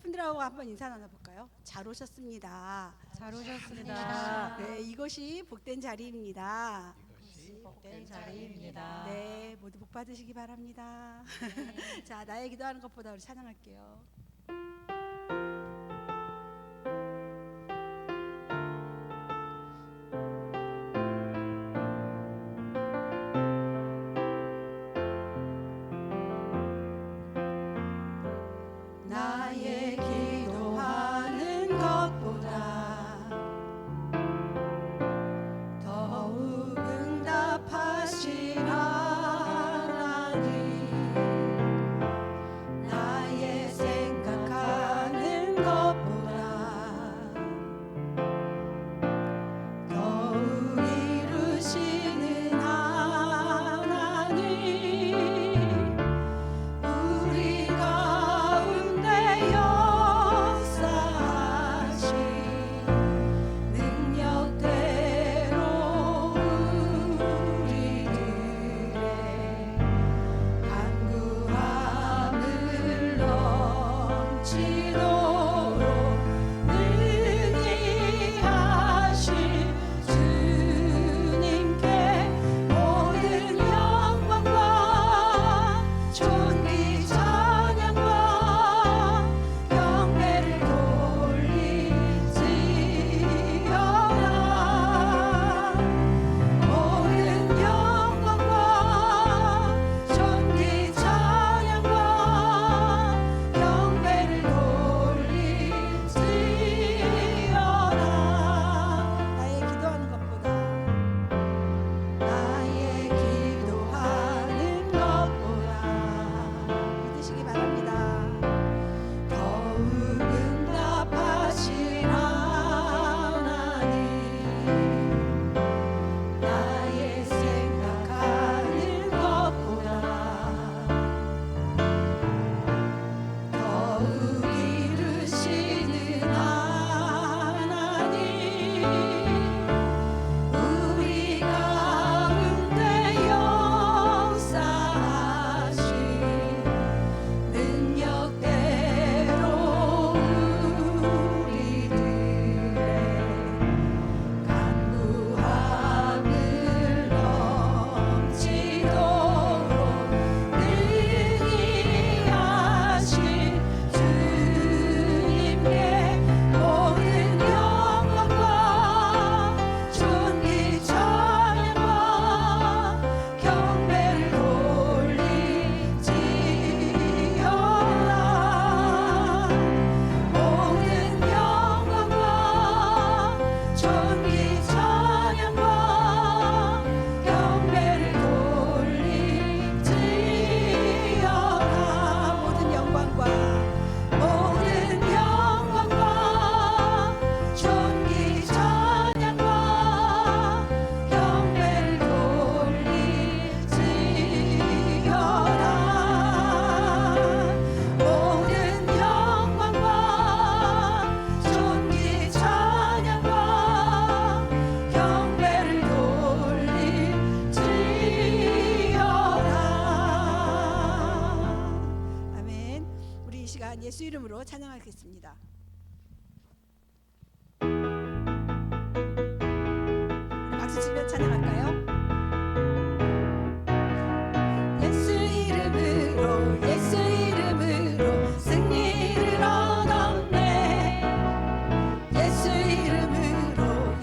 분들하고 한번 인사 나눠볼까요? 잘 오셨습니다. 잘 오셨습니다. 네, 이곳이 복된 자리입니다. 복된 자리입니다. 네, 모두 복 받으시기 바랍니다. 자, 나의 기도하는 것보다 우리 찬양할게요. 나의 기도하는 것보다 더욱 응답하신 하나님, 나의 생각하는 것보다 더욱 이루시는 하나님, 우리 가운데 역사하신 능력대로 우리들의 간구함을 넘치도록 능히 하신 주님께 모든 영광과 존귀 찬양과 경배를 돌리지어다. 모든 영광과 존귀 찬양과 경배를 돌리지어다. 나의 기도하는 것보다 믿으시기 바랍니다. 더욱 응답하신 하나님, 나의 생각하는 것보다 더욱 이루시는 하나님, 우리 가운데 역사하신 능력대로 우리들의 간구함을 넘치도록 능히 하신 주님께 모든 영광과 존귀 찬양과 경배를 돌리지어다. 모든 영광과 존귀 찬양과 경배를 돌리지어다. 모든 영광과 존귀 찬양과 경배를 돌리지어다. 모든 영광과 존귀 찬양과 경배를 돌리지어다. 아멘. 우리 이 시간 예수 이름으로 찬양하겠습니다. 박수 치며 찬양할까요? 예수 이름으로 승리를 얻었네. 예수 이름으로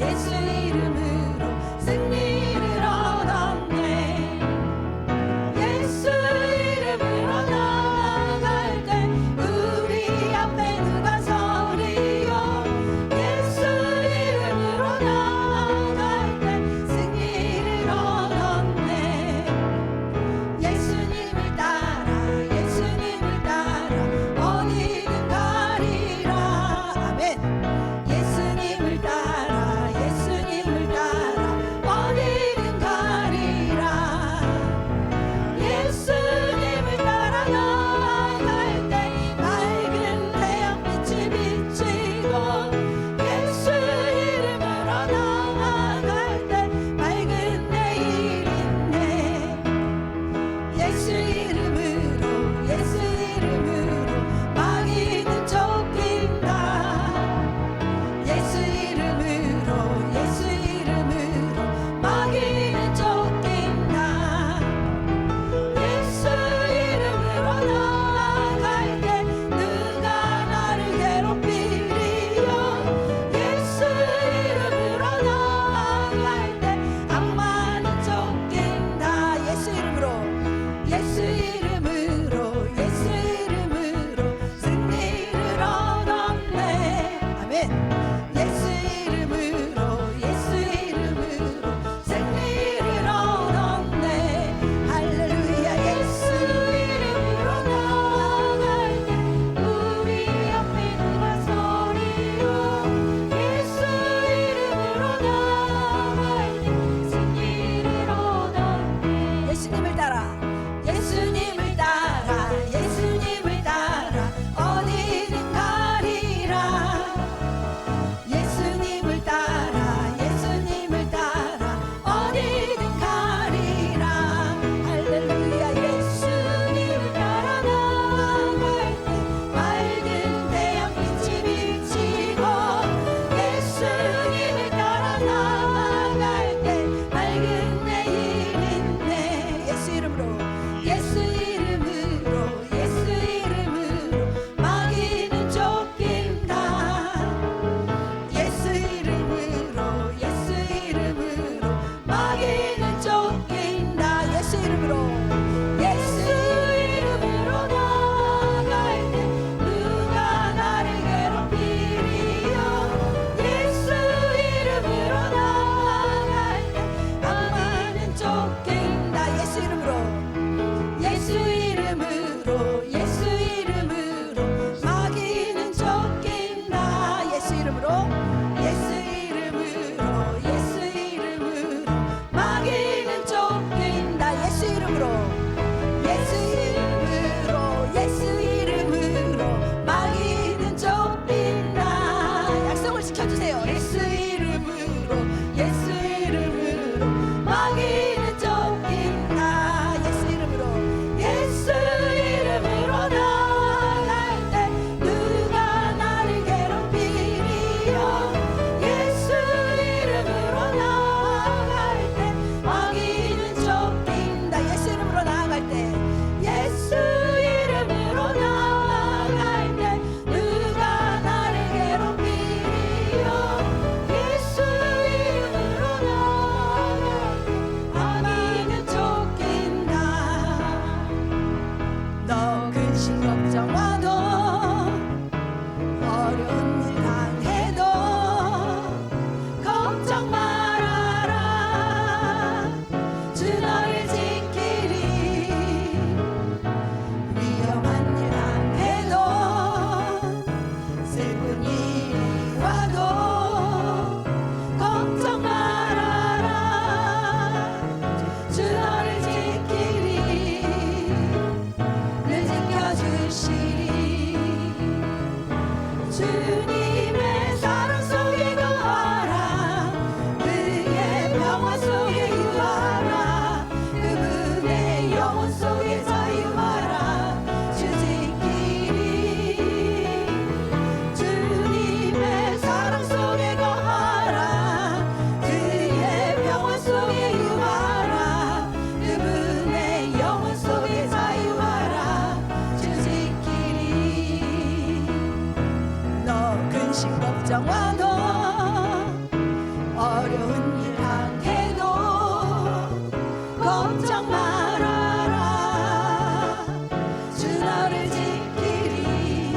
승리를 얻었네. 예수 이름으로 나아갈 때 우리 앞에 누가 서리요. 예수 이름으로 나아갈 때 승리를 주님의 사랑 속에 거하라. 그의 평화 속에 유하라. 그분의 영혼 속에 자유하라. 주지끼리 주님의 사랑 속에 거하라. 그의 평화 속에 유하라. 그분의 영혼 속에 자유하라. 주지끼리 너 근심 걱정와도 어려운 일 당해도 걱정 말아라. 주 너를 지키리.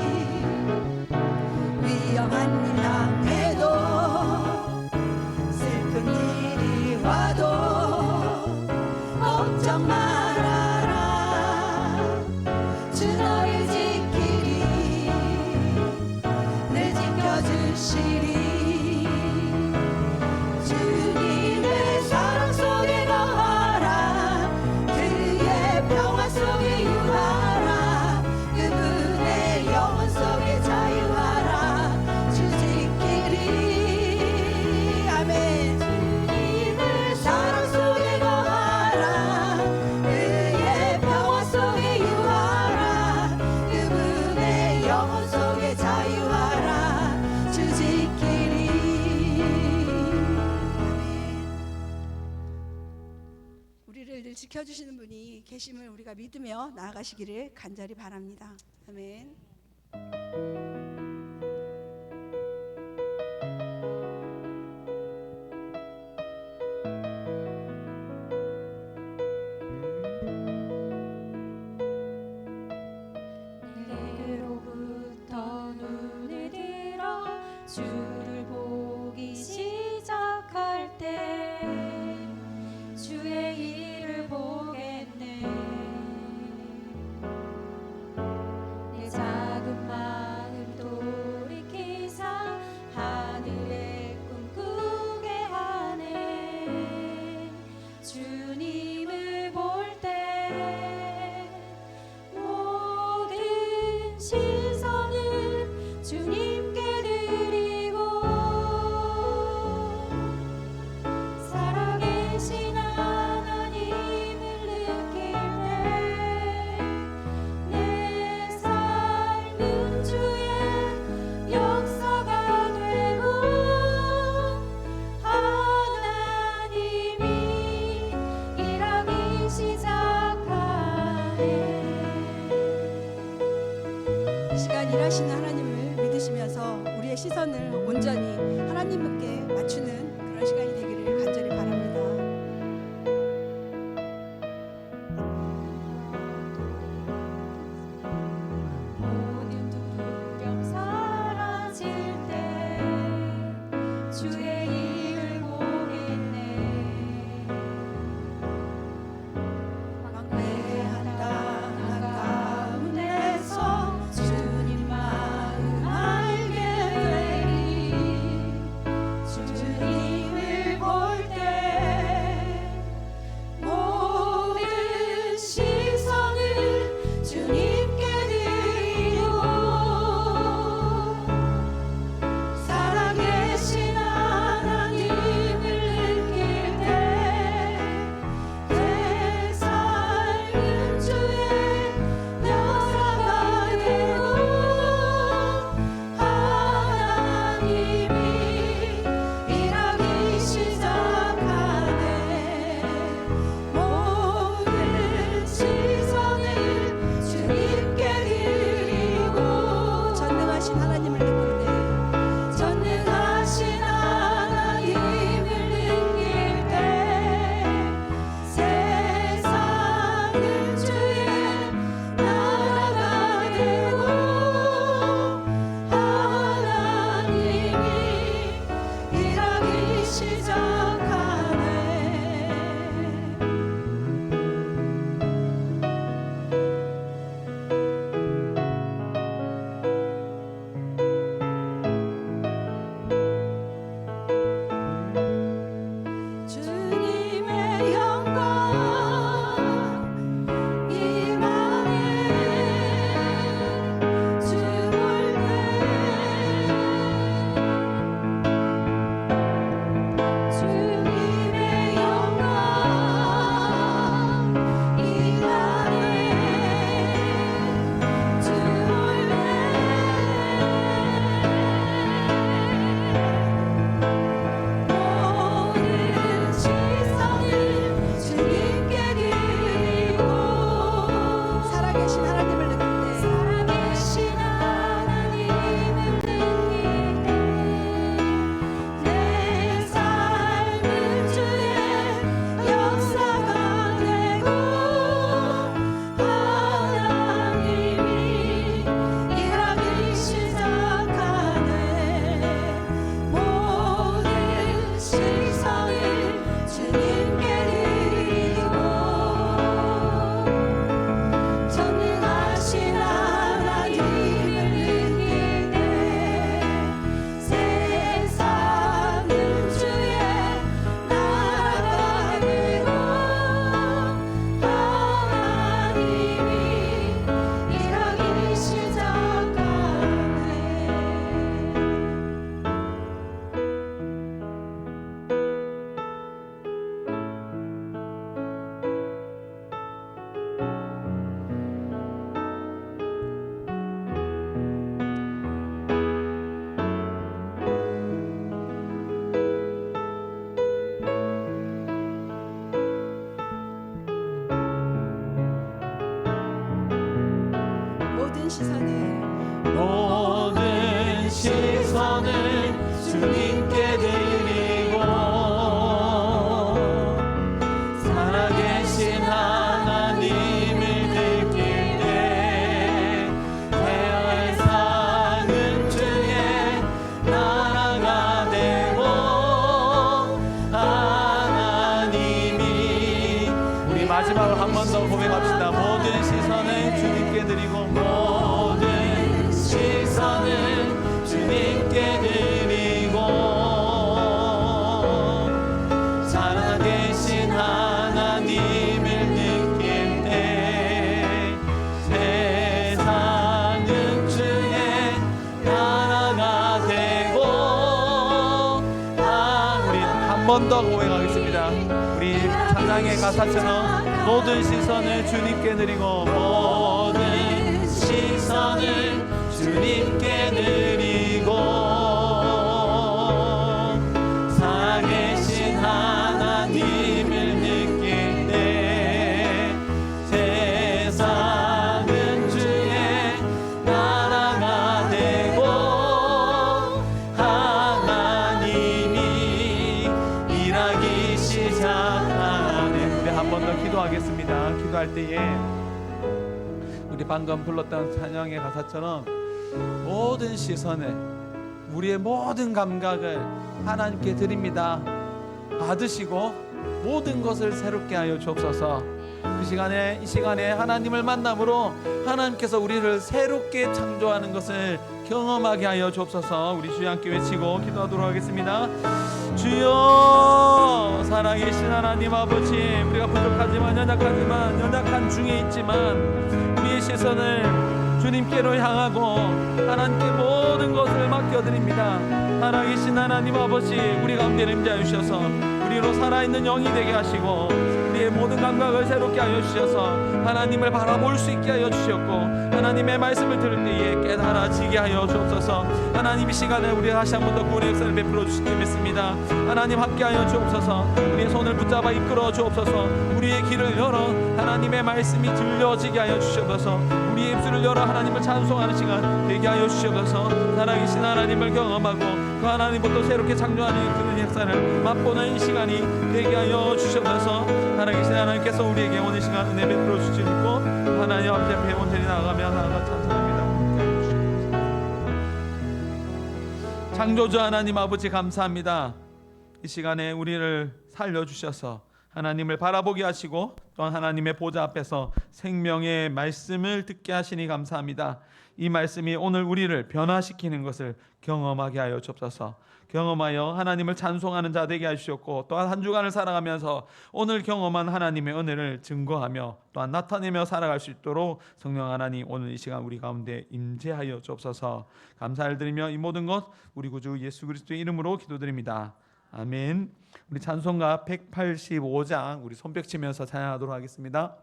위험한 일 당해도 슬픈 일이 와도 걱정 말아라. 주 너를 지키리. 늘 지켜주시리. 주님의 사랑 속에 거하라. 그의 평화 속에 유하라. 그분의 영혼 속에 자유하라. 주지끼리 아멘. 주님의 사랑 속에 거하라. 그의 평화 속에 유하라. 그분의 영혼 속에 자유하라. 주지끼리 아멘. 우리를 늘 지켜주시는 분이 계심을 우리가 믿으며 나아가시기를 간절히 바랍니다. 아멘. 내게로부터 눈을 들어 주를 보기 시작할 때 주의 일을 보겠네. 내 작은 마음 돌이키사 하늘의 꿈 꾸게 하네. 주님을 볼 때 모든 시선은 주님께 드리고 살아계신 하나님을 느낄 때 내 삶은 주의 역사가 되고 하나님이 일하기 시작하네. 이 시간 일하시는 하나님을 믿으시면서 우리의 시선을 온전히 하나님께 맞추는 그런 시간이 되기를 간절히 바랍니다. 모든 두려움 사라질 때 주의 일을 보겠네. 막대한 땅 가운데서 주님 마음 알게 되리. 주님을 볼 때 모든 시선을 주님께 드리고 살아계신 하나님을 느낄 때 대열상은 주의 나라가 되고 하나님이 우리 마지막으로 한 번 더 고백합시다. 모든 시선을 주님께 드리고 모든 시선을 주님께 드리고 살아계신 하나님을 느낄 때 세상은 주의 나라가 되고 우리 한 번 더 고백하겠습니다. 우리 찬양의 가사처럼 모든 시선을 주님께 드리고 모든 시선을 주님께 드리고 살아계신 하나님을 느낄 때 세상은 주의 나라가 되고 하나님이 일하기 시작하네. 우리 한 번 더 기도하겠습니다. 기도할 때에 우리 방금 불렀던 찬양의 가사처럼 모든 시선을 우리의 모든 감각을 하나님께 드립니다. 받으시고 모든 것을 새롭게 하여 주옵소서. 이 시간에 하나님을 만남으로 하나님께서 우리를 새롭게 창조하는 것을 경험하게 하여 주옵소서. 우리 주여 함께 외치고 기도하도록 하겠습니다. 주여, 살아계신 하나님 아버지, 우리가 부족하지만 연약한 중에 있지만 우리의 시선을 주님께로 향하고 하나님께 모든 것을 맡겨드립니다. 살아계신 하나님 아버지, 우리 가운데 임재하여 주셔서 우리로 살아있는 영이 되게 하시고 우리의 모든 감각을 새롭게 하여 주셔서 하나님을 바라볼 수 있게 하여 주셨고 하나님의 말씀을 들을 때에 깨달아지게 하여 주옵소서. 하나님 이 시간에 우리 다시 한 번 더 구원의 역사를 베풀어 주실 줄 믿습니다. 하나님 함께 하여 주옵소서. 우리의 손을 붙잡아 이끌어 주옵소서. 우리의 귀를 열어 하나님의 말씀이 들려지게 하여 주옵소서. 우리의 입술을 열어 하나님을 찬송하는 시간 되게 하여 주옵소서. 살아계신 하나님을 경험하고 그 하나님부터 새롭게 창조하는 그런 역사를 맛보는 이 시간이 되게 하여 주옵소서. 살아계신 하나님께서 우리에게 오늘 시간 은혜 베풀어 주실 줄 믿고 하나님 앞에 온전히 나아가며 하나님과 찬송합니다. 창조주 하나님 아버지 감사합니다. 이 시간에 우리를 살려주셔서 하나님을 바라보게 하시고 또한 하나님의 보좌 앞에서 생명의 말씀을 듣게 하시니 감사합니다. 이 말씀이 오늘 우리를 변화시키는 것을 경험하게 하여 주옵소서. 경험하여 하나님을 찬송하는 자 되게 하시옵고 또한 한 주간을 살아가면서 오늘 경험한 하나님의 은혜를 증거하며 또한 나타내며 살아갈 수 있도록 성령 하나님 오늘 이 시간 우리 가운데 임재하여 주옵소서. 감사를 드리며 이 모든 것 우리 구주 예수 그리스도의 이름으로 기도드립니다. 아멘. 우리 찬송가 185장 우리 손뼉 치면서 찬양하도록 하겠습니다.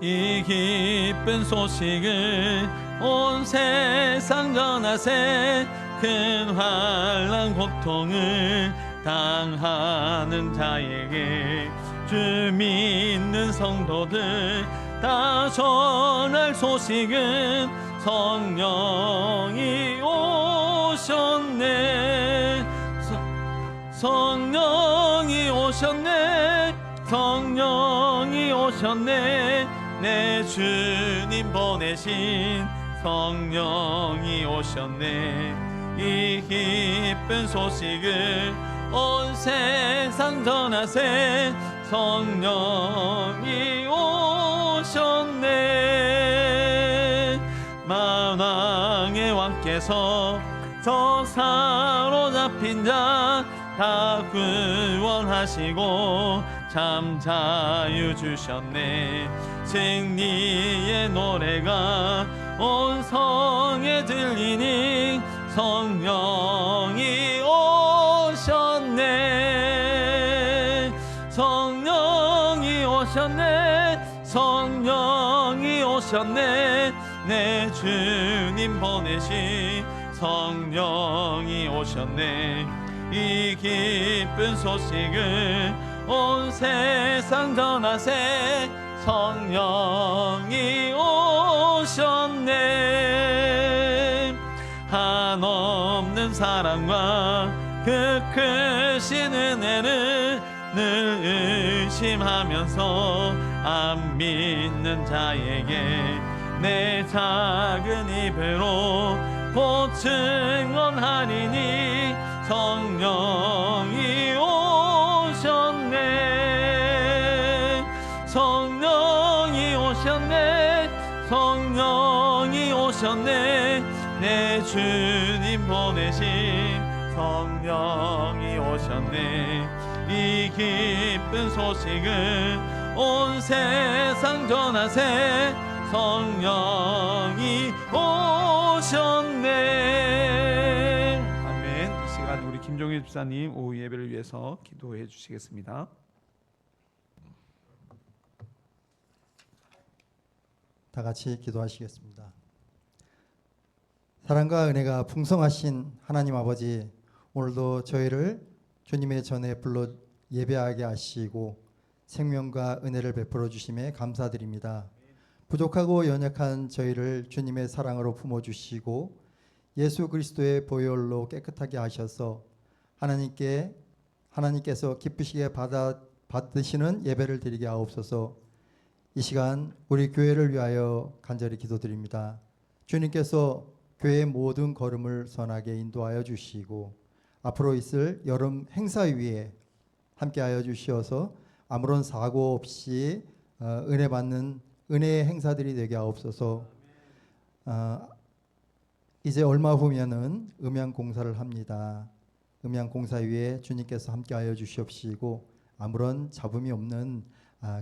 이 기쁜 소식을 온 세상 전하세. 큰 환난 고통을 당하는 자에게 주 믿는 성도들 다 전할 소식은 성령이 오셨네. 성령이 오셨네. 성령이 오셨네. 내 주님 보내신 성령이 오셨네. 이 기쁜 소식을 온 세상 전하세. 성령이 오셨네. 만왕의 왕께서 저 사로잡힌 자 다 구원하시고 참 자유 주셨네. 승리의 노래가 온 성에 들리니 성령이 오셨네. 성령이 오셨네. 성령이 오셨네. 내 주님 보내신 성령이 오셨네. 이 기쁜 소식을 온 세상 전하세. 성령이 오셨네. 한없는 사랑과 그 크신 은혜를 늘 의심하면서 안 믿는 자에게 내 작은 입으로 곧 증언하리니 성령이 오셨네. 성령이 오셨네. 성령이 오셨네. 내 주님 보내신 성령이 오셨네. 이 기쁜 소식을 온 세상 전하세. 성령이 오셨네. 아멘. 이 시간 우리 김종일 집사님 오후 예배를 위해서 기도해 주시겠습니다. 다 같이 기도하시겠습니다. 사랑과 은혜가 풍성하신 하나님 아버지, 오늘도 저희를 주님의 전에 불러 예배하게 하시고 생명과 은혜를 베풀어 주심에 감사드립니다. 부족하고 연약한 저희를 주님의 사랑으로 품어주시고 예수 그리스도의 보혈로 깨끗하게 하셔서 하나님께서 기쁘시게 받으시는 예배를 드리게 하옵소서. 이 시간 우리 교회를 위하여 간절히 기도드립니다. 주님께서 교회의 모든 걸음을 선하게 인도하여 주시고 앞으로 있을 여름 행사 위에 함께하여 주시어서 아무런 사고 없이 은혜 받는 은혜의 행사들이 되게 하옵소서. 이제 얼마 후면은 음양 공사를 합니다. 음양 공사 위에 주님께서 함께하여 주시옵시고 아무런 잡음이 없는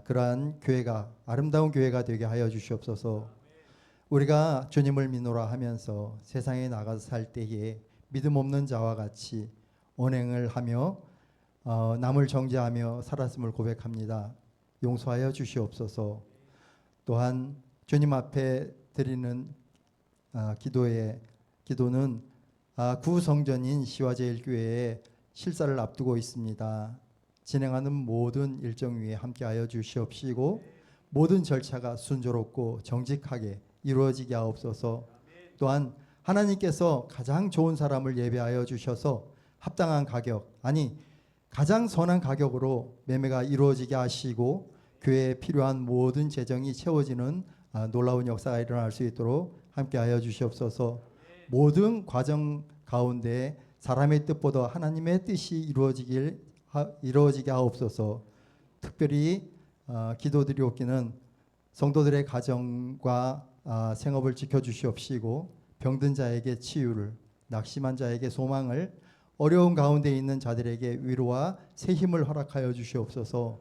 그러한 교회가 아름다운 교회가 되게 하여 주시옵소서. 우리가 주님을 믿노라 하면서 세상에 나가서 살 때에 믿음 없는 자와 같이 언행을 하며 남을 정죄하며 살았음을 고백합니다. 용서하여 주시옵소서. 또한 주님 앞에 드리는 기도는 구성전인 시와제일교회의 실사를 앞두고 있습니다. 진행하는 모든 일정 위에 함께하여 주시옵시고 모든 절차가 순조롭고 정직하게 이루어지게 하옵소서. 또한 하나님께서 가장 좋은 사람을 예배하여 주셔서 합당한 가격, 아니 가장 선한 가격으로 매매가 이루어지게 하시고 교회에 필요한 모든 재정이 채워지는 놀라운 역사가 일어날 수 있도록 함께하여 주시옵소서. 모든 과정 가운데 사람의 뜻보다 하나님의 뜻이 이루어지게 하옵소서. 특별히 기도드리옵기는 성도들의 가정과 생업을 지켜주시옵시고 병든 자에게 치유를, 낙심한 자에게 소망을, 어려운 가운데 있는 자들에게 위로와 새 힘을 허락하여 주시옵소서.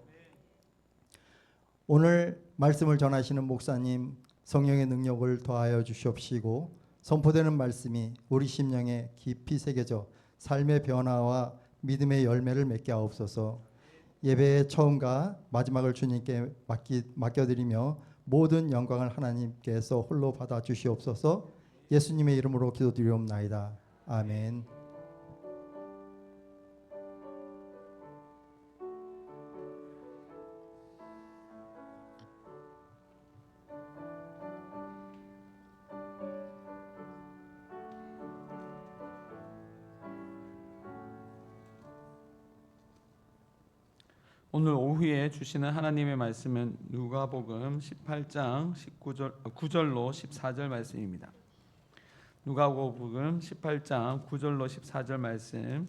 오늘 말씀을 전하시는 목사님 성령의 능력을 더하여 주시옵시고 선포되는 말씀이 우리 심령에 깊이 새겨져 삶의 변화와 믿음의 열매를 맺게 하옵소서. 예배의 처음과 마지막을 주님께 맡겨드리며 모든 영광을 하나님께서 홀로 받아 주시옵소서. 예수님의 이름으로 기도드리옵나이다. 아멘. 오늘 오후에 주시는 하나님의 말씀은 누가복음 18장 9절로 14절 말씀입니다. 누가복음 18장 9절로 14절 말씀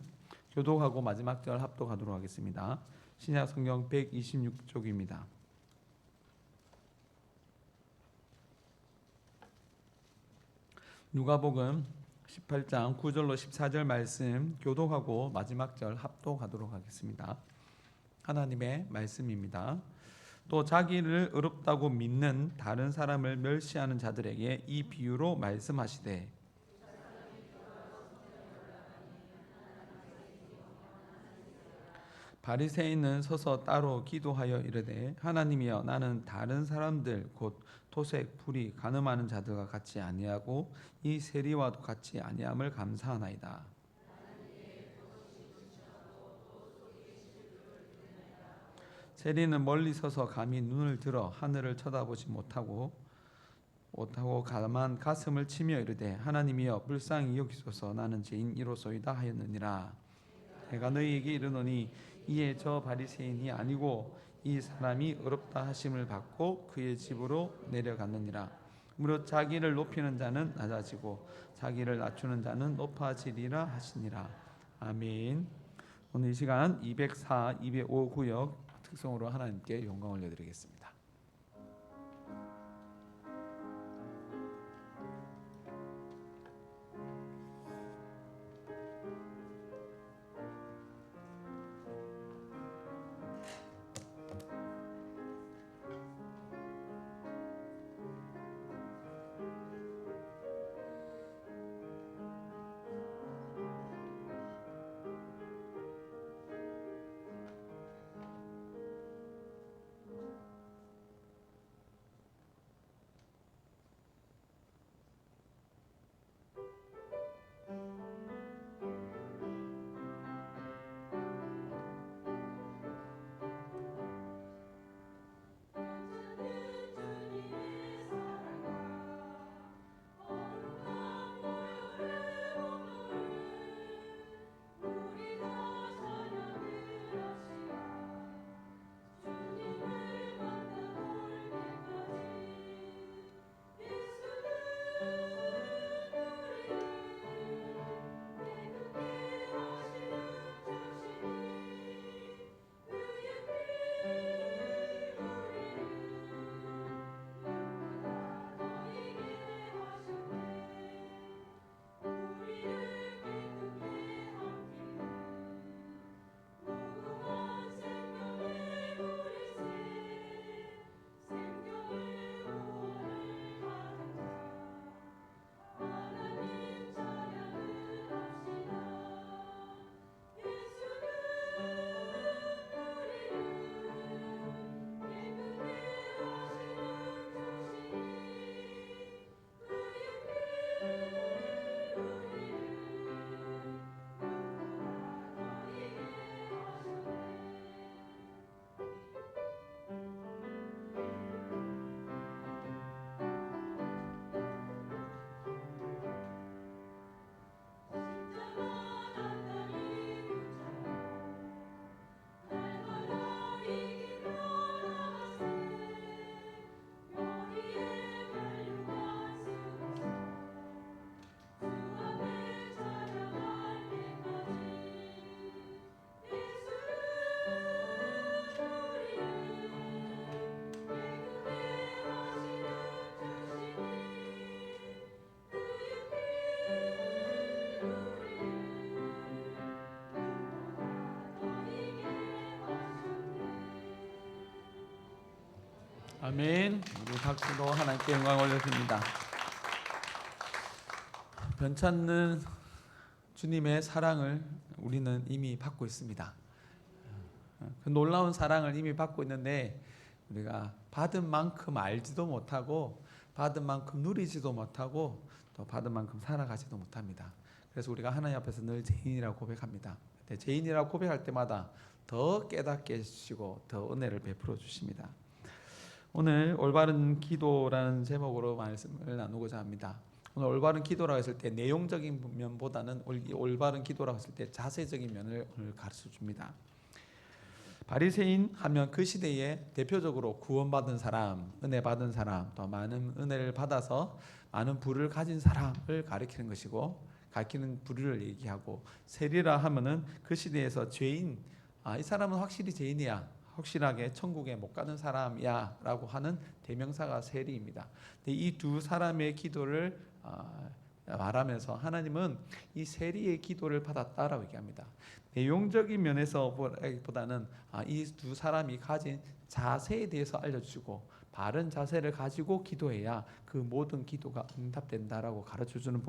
교독하고 마지막 절 합독하도록 하겠습니다. 신약 성경 126쪽입니다. 누가복음 18장 9절로 14절 말씀 교독하고 마지막 절 합독하도록 하겠습니다. 하나님의 말씀입니다. 또 자기를 의롭다고 믿는 다른 사람을 멸시하는 자들에게 이 비유로 말씀하시되 바리새인은 서서 따로 기도하여 이르되 하나님이여 나는 다른 사람들 곧 토색, 불의, 간음하는 자들과 같이 아니하고 이 세리와도 같이 아니함을 감사하나이다. 세리는 멀리 서서 감히 눈을 들어 하늘을 쳐다보지 못하고 가만 가슴을 치며 이르되 하나님이여 불쌍히 여기소서 나는 죄인이로소이다 하였느니라. 내가 너희에게 이르노니 이에 저 바리새인이 아니고 이 사람이 의롭다 하심을 받고 그의 집으로 내려갔느니라. 무릇 자기를 높이는 자는 낮아지고 자기를 낮추는 자는 높아지리라 하시니라. 아멘. 오늘 이 시간 204, 205 구역 특성으로 하나님께 영광 올려드리겠습니다. 아멘. 우리 박수로 하나님께 영광 올려드립니다. 변찮는 주님의 사랑을 우리는 이미 받고 있습니다. 그 놀라운 사랑을 이미 받고 있는데 우리가 받은 만큼 알지도 못하고 받은 만큼 누리지도 못하고 또 받은 만큼 살아가지도 못합니다. 그래서 우리가 하나님 앞에서 늘 죄인이라고 고백합니다. 죄인이라고 고백할 때마다 더 깨닫게 해주시고 더 은혜를 베풀어 주십니다. 오늘 올바른 기도라는 제목으로 말씀을 나누고자 합니다. 오늘 올바른 기도라고 했을 때 내용적인 면보다는 올바른 기도라고 했을 때 자세적인 면을 오늘 가르쳐 줍니다. 바리새인 하면 그 시대에 대표적으로 구원받은 사람, 은혜 받은 사람, 또 많은 은혜를 받아서 많은 부를 가진 사람을 가리키는 것이고, 가리키는 부류를 얘기하고, 세리라 하면은 그 시대에서 죄인, 이 사람은 확실히 죄인이야, 확실하게 천국에 못 가는 사람이야 라고 하는 대명사가 세리입니다. 이 두 사람의 기도를 말하면서 하나님은 이 세리의 기도를 받았다라고 얘기합니다. 내용적인 면에서 보다는 이 두 사람이 가진 자세에 대해서 알려주고 바른 자세를 가지고 기도해야 그 모든 기도가 응답된다라고 가르쳐주는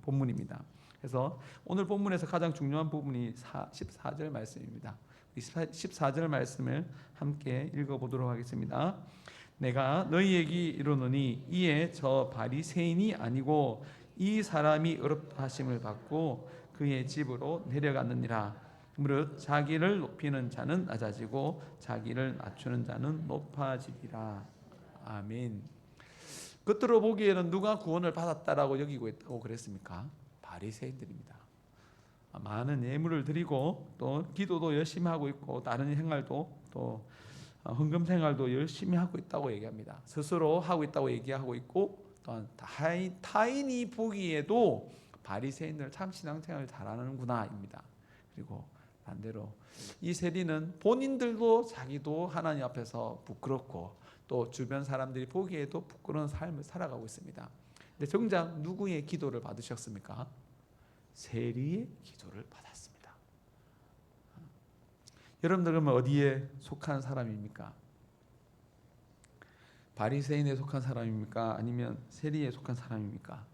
본문입니다. 그래서 오늘 본문에서 가장 중요한 부분이 14절 말씀입니다. 14절 말씀을 함께 읽어보도록 하겠습니다. 내가 너희에게 이르노니 이에 저 바리새인이 아니고 이 사람이 의롭다 하심을 받고 그의 집으로 내려갔느니라. 무릇 자기를 높이는 자는 낮아지고 자기를 낮추는 자는 높아지리라. 아멘. 겉으로 보기에는 누가 구원을 받았다라고 여기고 있다고 그랬습니까? 바리새인들입니다. 많은 예물을 드리고 또 기도도 열심히 하고 있고 다른 생활도 또 헌금 생활도 열심히 하고 있다고 얘기합니다. 스스로 하고 있다고 얘기하고 있고 또한 타인이 보기에도 바리새인들 참 신앙생활을 잘하는구나입니다. 그리고 반대로 이 세리는 본인들도 자기도 하나님 앞에서 부끄럽고 또 주변 사람들이 보기에도 부끄러운 삶을 살아가고 있습니다. 근데 정작 누구의 기도를 받으셨습니까? 세리의 기도를 받았습니다. 여러분들 그러면 어디에 속한 사람입니까? 바리새인에 속한 사람입니까? 아니면 세리에 속한 사람입니까?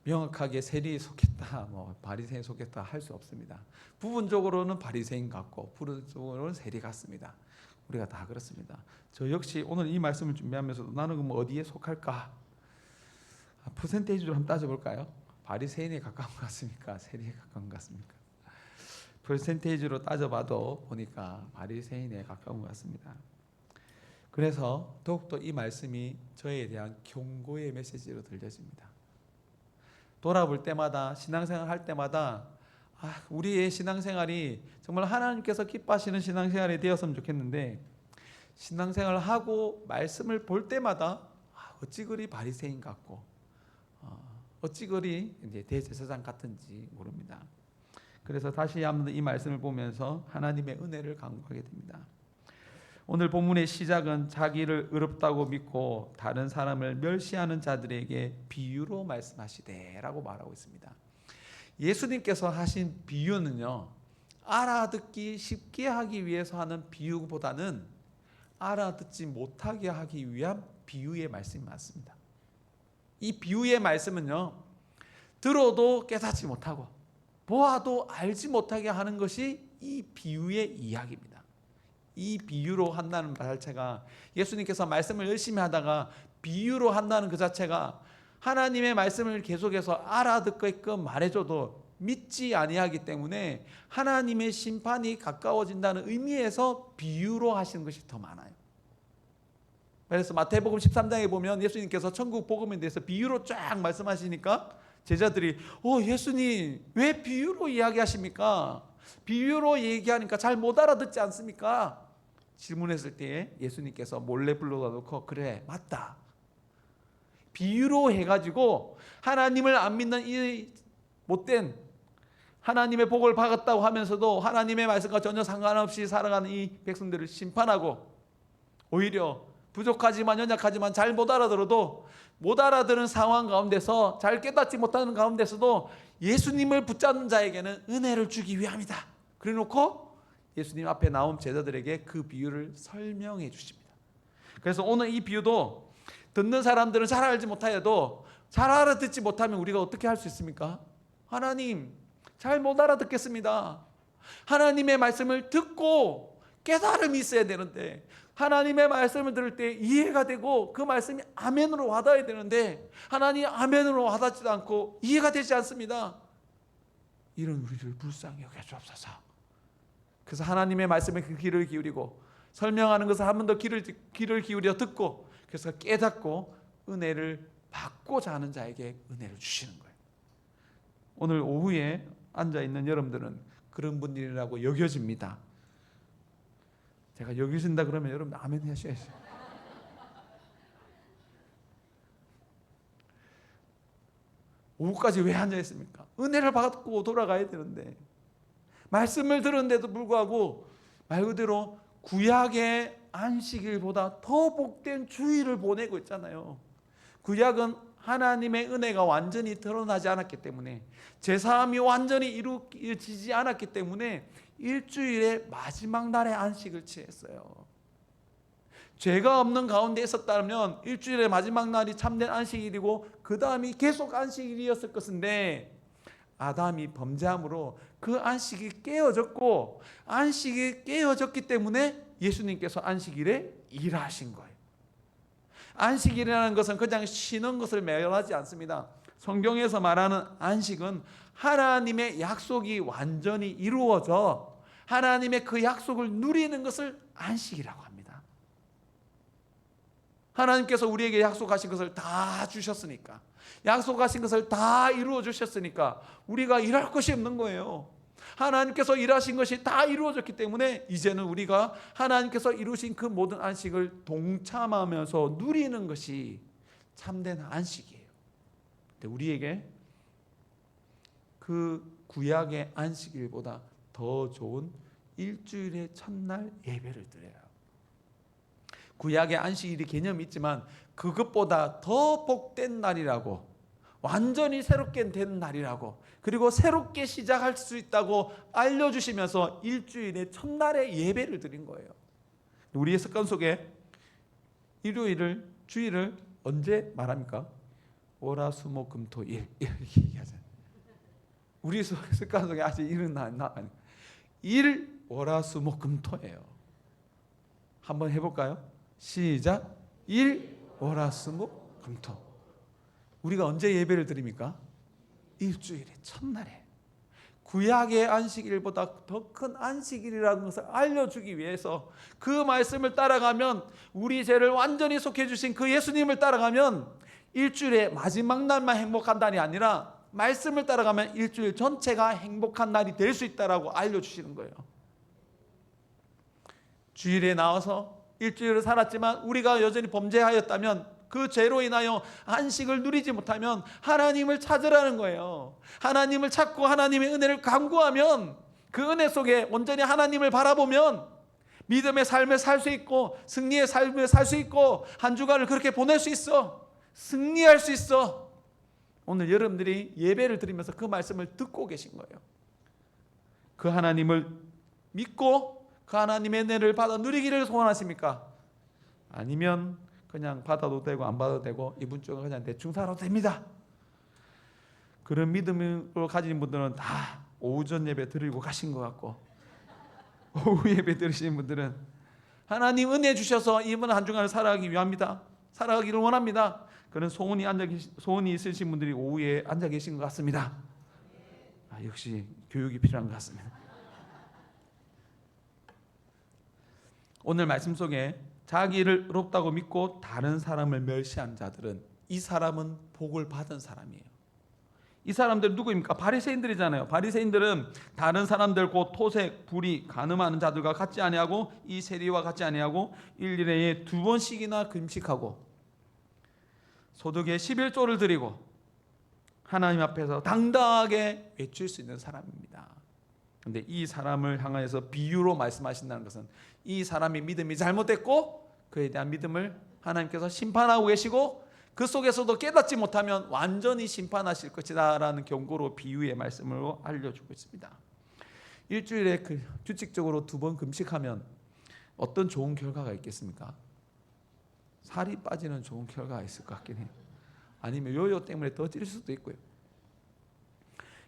명확하게 세리에 속했다, 바리새인에 속했다 할 수 없습니다. 부분적으로는 바리새인 같고 부분적으로는 세리 같습니다. 우리가 다 그렇습니다. 저 역시 오늘 이 말씀을 준비하면서도 나는 그럼 어디에 속할까? 퍼센테이지로 한번 따져볼까요? 바리새인에 가까운 것 같습니까? 세리에 가까운 것 같습니까? 퍼센테이지로 따져봐도 보니까 바리새인에 가까운 것 같습니다. 그래서 더욱더 이 말씀이 저에 대한 경고의 메시지로 들려집니다. 돌아볼 때마다 신앙생활 할 때마다 우리의 신앙생활이 정말 하나님께서 기뻐하시는 신앙생활이 되었으면 좋겠는데 신앙생활을 하고 말씀을 볼 때마다 어찌 그리 바리새인 같고 어찌 그리 이제 대제사장 같은지 모릅니다. 그래서 다시 한번 이 말씀을 보면서 하나님의 은혜를 간구하게 됩니다. 오늘 본문의 시작은 자기를 의롭다고 믿고 다른 사람을 멸시하는 자들에게 비유로 말씀하시되라고 말하고 있습니다. 예수님께서 하신 비유는요, 알아듣기 쉽게 하기 위해서 하는 비유보다는 알아듣지 못하게 하기 위한 비유의 말씀이 많습니다. 이 비유의 말씀은요, 들어도 깨닫지 못하고 보아도 알지 못하게 하는 것이 이 비유의 이야기입니다. 이 비유로 한다는 말 자체가, 예수님께서 말씀을 열심히 하다가 비유로 한다는 그 자체가 하나님의 말씀을 계속해서 알아듣게끔 말해줘도 믿지 아니하기 때문에 하나님의 심판이 가까워진다는 의미에서 비유로 하시는 것이 더 많아요. 그래서 마태복음 13장에 보면 예수님께서 천국 복음에 대해서 비유로 쫙 말씀하시니까 제자들이 예수님 왜 비유로 이야기하십니까? 비유로 얘기하니까 잘 못 알아듣지 않습니까? 질문했을 때 예수님께서 몰래 불러다 놓고 그래 맞다, 비유로 해가지고 하나님을 안 믿는 이 못된 하나님의 복을 받았다고 하면서도 하나님의 말씀과 전혀 상관없이 살아가는 이 백성들을 심판하고 오히려 부족하지만 연약하지만 잘 못 알아들어도 못 알아들은 상황 가운데서 잘 깨닫지 못하는 가운데서도 예수님을 붙잡는 자에게는 은혜를 주기 위함이다. 그래놓고 예수님 앞에 나온 제자들에게 그 비유를 설명해 주십니다. 그래서 오늘 이 비유도 듣는 사람들은 잘 알지 못하여도 잘 알아듣지 못하면 우리가 어떻게 할 수 있습니까? 하나님 잘 못 알아듣겠습니다. 하나님의 말씀을 듣고 깨달음이 있어야 되는데 하나님의 말씀을 들을 때 이해가 되고 그 말씀이 아멘으로 와닿아야 되는데 하나님 아멘으로 와닿지도 않고 이해가 되지 않습니다. 이런 우리를 불쌍히 여겨 주옵소서. 그래서 하나님의 말씀에 그 귀를 기울이고 설명하는 것을 한 번 더 귀를 기울여 듣고 그래서 깨닫고 은혜를 받고자 하는 자에게 은혜를 주시는 거예요. 오늘 오후에 앉아있는 여러분들은 그런 분들이라고 여겨집니다. 제가 여기신다 그러면 여러분 아멘 하셔야죠. 오후까지 왜 앉아있습니까? 은혜를 받고 돌아가야 되는데 말씀을 들었는데도 불구하고 말 그대로 구약의 안식일보다 더 복된 주일을 보내고 있잖아요. 구약은 하나님의 은혜가 완전히 드러나지 않았기 때문에 제사함이 완전히 이루어지지 않았기 때문에 일주일의 마지막 날에 안식을 취했어요. 죄가 없는 가운데 있었다면 일주일의 마지막 날이 참된 안식일이고 그 다음이 계속 안식일이었을 것인데 아담이 범죄함으로 그 안식이 깨어졌고 안식이 깨어졌기 때문에 예수님께서 안식일에 일하신 거예요. 안식일이라는 것은 그냥 쉬는 것을 말하지 않습니다. 성경에서 말하는 안식은 하나님의 약속이 완전히 이루어져 하나님의 그 약속을 누리는 것을 안식이라고 합니다. 하나님께서 우리에게 약속하신 것을 다 주셨으니까, 약속하신 것을 다 이루어 주셨으니까 우리가 일할 것이 없는 거예요. 하나님께서 일하신 것이 다 이루어졌기 때문에 이제는 우리가 하나님께서 이루신 그 모든 안식을 동참하면서 누리는 것이 참된 안식이에요. 근데 우리에게 그 구약의 안식일보다 더 좋은 일주일의 첫날 예배를 드려요. 구약의 안식일이 개념이 있지만 그것보다 더 복된 날이라고, 완전히 새롭게 된 날이라고, 그리고 새롭게 시작할 수 있다고 알려주시면서 일주일의 첫날에 예배를 드린 거예요. 우리의 습관 속에 일요일을, 주일을 언제 말합니까? 월화수목금토일 이렇게 얘기하잖아요. 우리 습관 속에 아직 일은 일, 월화수목금토예요. 한번 해볼까요? 시작. 일, 월화수목금토. 우리가 언제 예배를 드립니까? 일주일의 첫날에. 구약의 안식일보다 더 큰 안식일이라는 것을 알려주기 위해서 그 말씀을 따라가면, 우리 죄를 완전히 속해 주신 그 예수님을 따라가면 일주일의 마지막 날만 행복한 날이 아니라 말씀을 따라가면 일주일 전체가 행복한 날이 될 수 있다라고 알려주시는 거예요. 주일에 나와서 일주일을 살았지만 우리가 여전히 범죄하였다면, 그 죄로 인하여 안식을 누리지 못하면 하나님을 찾으라는 거예요. 하나님을 찾고 하나님의 은혜를 간구하면, 그 은혜 속에 온전히 하나님을 바라보면 믿음의 삶을 살 수 있고 승리의 삶을 살 수 있고 한 주간을 그렇게 보낼 수 있어. 승리할 수 있어. 오늘 여러분들이 예배를 드리면서 그 말씀을 듣고 계신 거예요. 그 하나님을 믿고 그 하나님의 은혜를 받아 누리기를 소원하십니까? 아니면 그냥 받아도 되고 안 받아도 되고 이분 쪽은 그냥 대충 살아도 됩니다. 그런 믿음을 가진 분들은 다 오전 예배 드리고 가신 것 같고, 오후 예배 드리시는 분들은 하나님 은혜 주셔서 이번 한 주간을 살아가기 위함이다, 살아가기를 원합니다, 그런 소원이 있으신 분들이 오후에 앉아 계신 것 같습니다. 역시 교육이 필요한 것 같습니다. 오늘 말씀 속에 자기를 의롭다고 믿고 다른 사람을 멸시한 자들은, 이 사람은 복을 받은 사람이에요. 이 사람들 누구입니까? 바리새인들이잖아요. 바리새인들은 다른 사람들 곧 토색, 불의, 간음하는 자들과 같지 아니하고 이 세리와 같지 아니하고 일일에 2번씩이나 금식하고 소득의 11조를 드리고 하나님 앞에서 당당하게 외칠 수 있는 사람입니다. 그런데 이 사람을 향하여서 비유로 말씀하신다는 것은, 이 사람이 믿음이 잘못됐고 그에 대한 믿음을 하나님께서 심판하고 계시고 그 속에서도 깨닫지 못하면 완전히 심판하실 것이다 라는 경고로, 비유의 말씀으로 알려주고 있습니다. 일주일에 규칙적으로 2번 금식하면 어떤 좋은 결과가 있겠습니까? 살이 빠지는 좋은 결과가 있을 것 같긴 해요. 아니면 요요 때문에 더 찔 수도 있고요.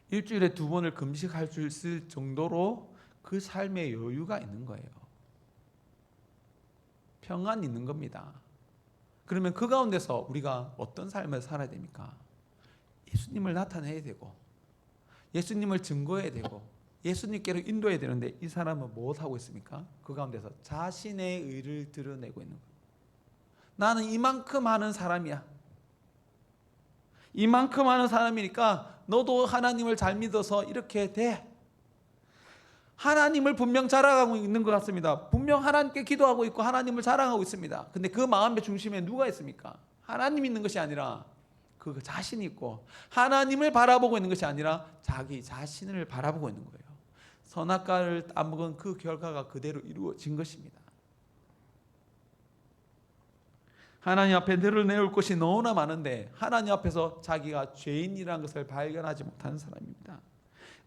일주일에 2번을 금식할 수 있을 정도로 그 삶에 여유가 있는 거예요. 평안이 있는 겁니다. 그러면 그 가운데서 우리가 어떤 삶을 살아야 됩니까? 예수님을 나타내야 되고 예수님을 증거해야 되고 예수님께로 인도해야 되는데, 이 사람은 무엇하고 있습니까? 그 가운데서 자신의 의를 드러내고 있는 거예요. 나는 이만큼 하는 사람이야. 이만큼 하는 사람이니까 너도 하나님을 잘 믿어서 이렇게 돼. 하나님을 분명 자랑하고 있는 것 같습니다. 분명 하나님께 기도하고 있고 하나님을 자랑하고 있습니다. 근데 그 마음의 중심에 누가 있습니까? 하나님 있는 것이 아니라 그 자신이 있고, 하나님을 바라보고 있는 것이 아니라 자기 자신을 바라보고 있는 거예요. 선악과를 따먹은 그 결과가 그대로 이루어진 것입니다. 하나님 앞에 드러내올 것이 너무나 많은데 하나님 앞에서 자기가 죄인이라는 것을 발견하지 못하는 사람입니다.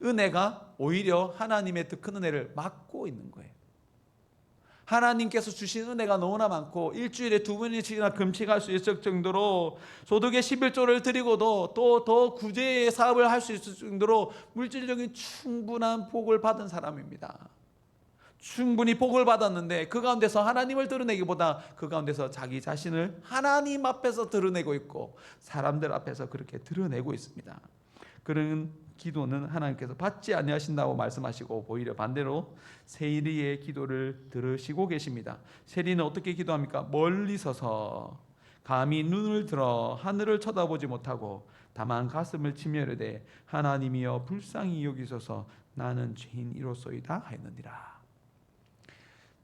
은혜가 오히려 하나님의 더 큰 은혜를 막고 있는 거예요. 하나님께서 주신 은혜가 너무나 많고 일주일에 2번씩이나 금식할 수 있을 정도로 소득의 11조를 드리고도 또 더 구제의 사업을 할 수 있을 정도로 물질적인 충분한 복을 받은 사람입니다. 충분히 복을 받았는데 그 가운데서 하나님을 드러내기보다 그 가운데서 자기 자신을 하나님 앞에서 드러내고 있고 사람들 앞에서 그렇게 드러내고 있습니다. 그런 기도는 하나님께서 받지 아니하신다고 말씀하시고 오히려 반대로 세리의 기도를 들으시고 계십니다. 세리는 어떻게 기도합니까? 멀리 서서 감히 눈을 들어 하늘을 쳐다보지 못하고 다만 가슴을 치며 이르되 하나님이여 불쌍히 여기소서 나는 죄인이로소이다 하였느니라.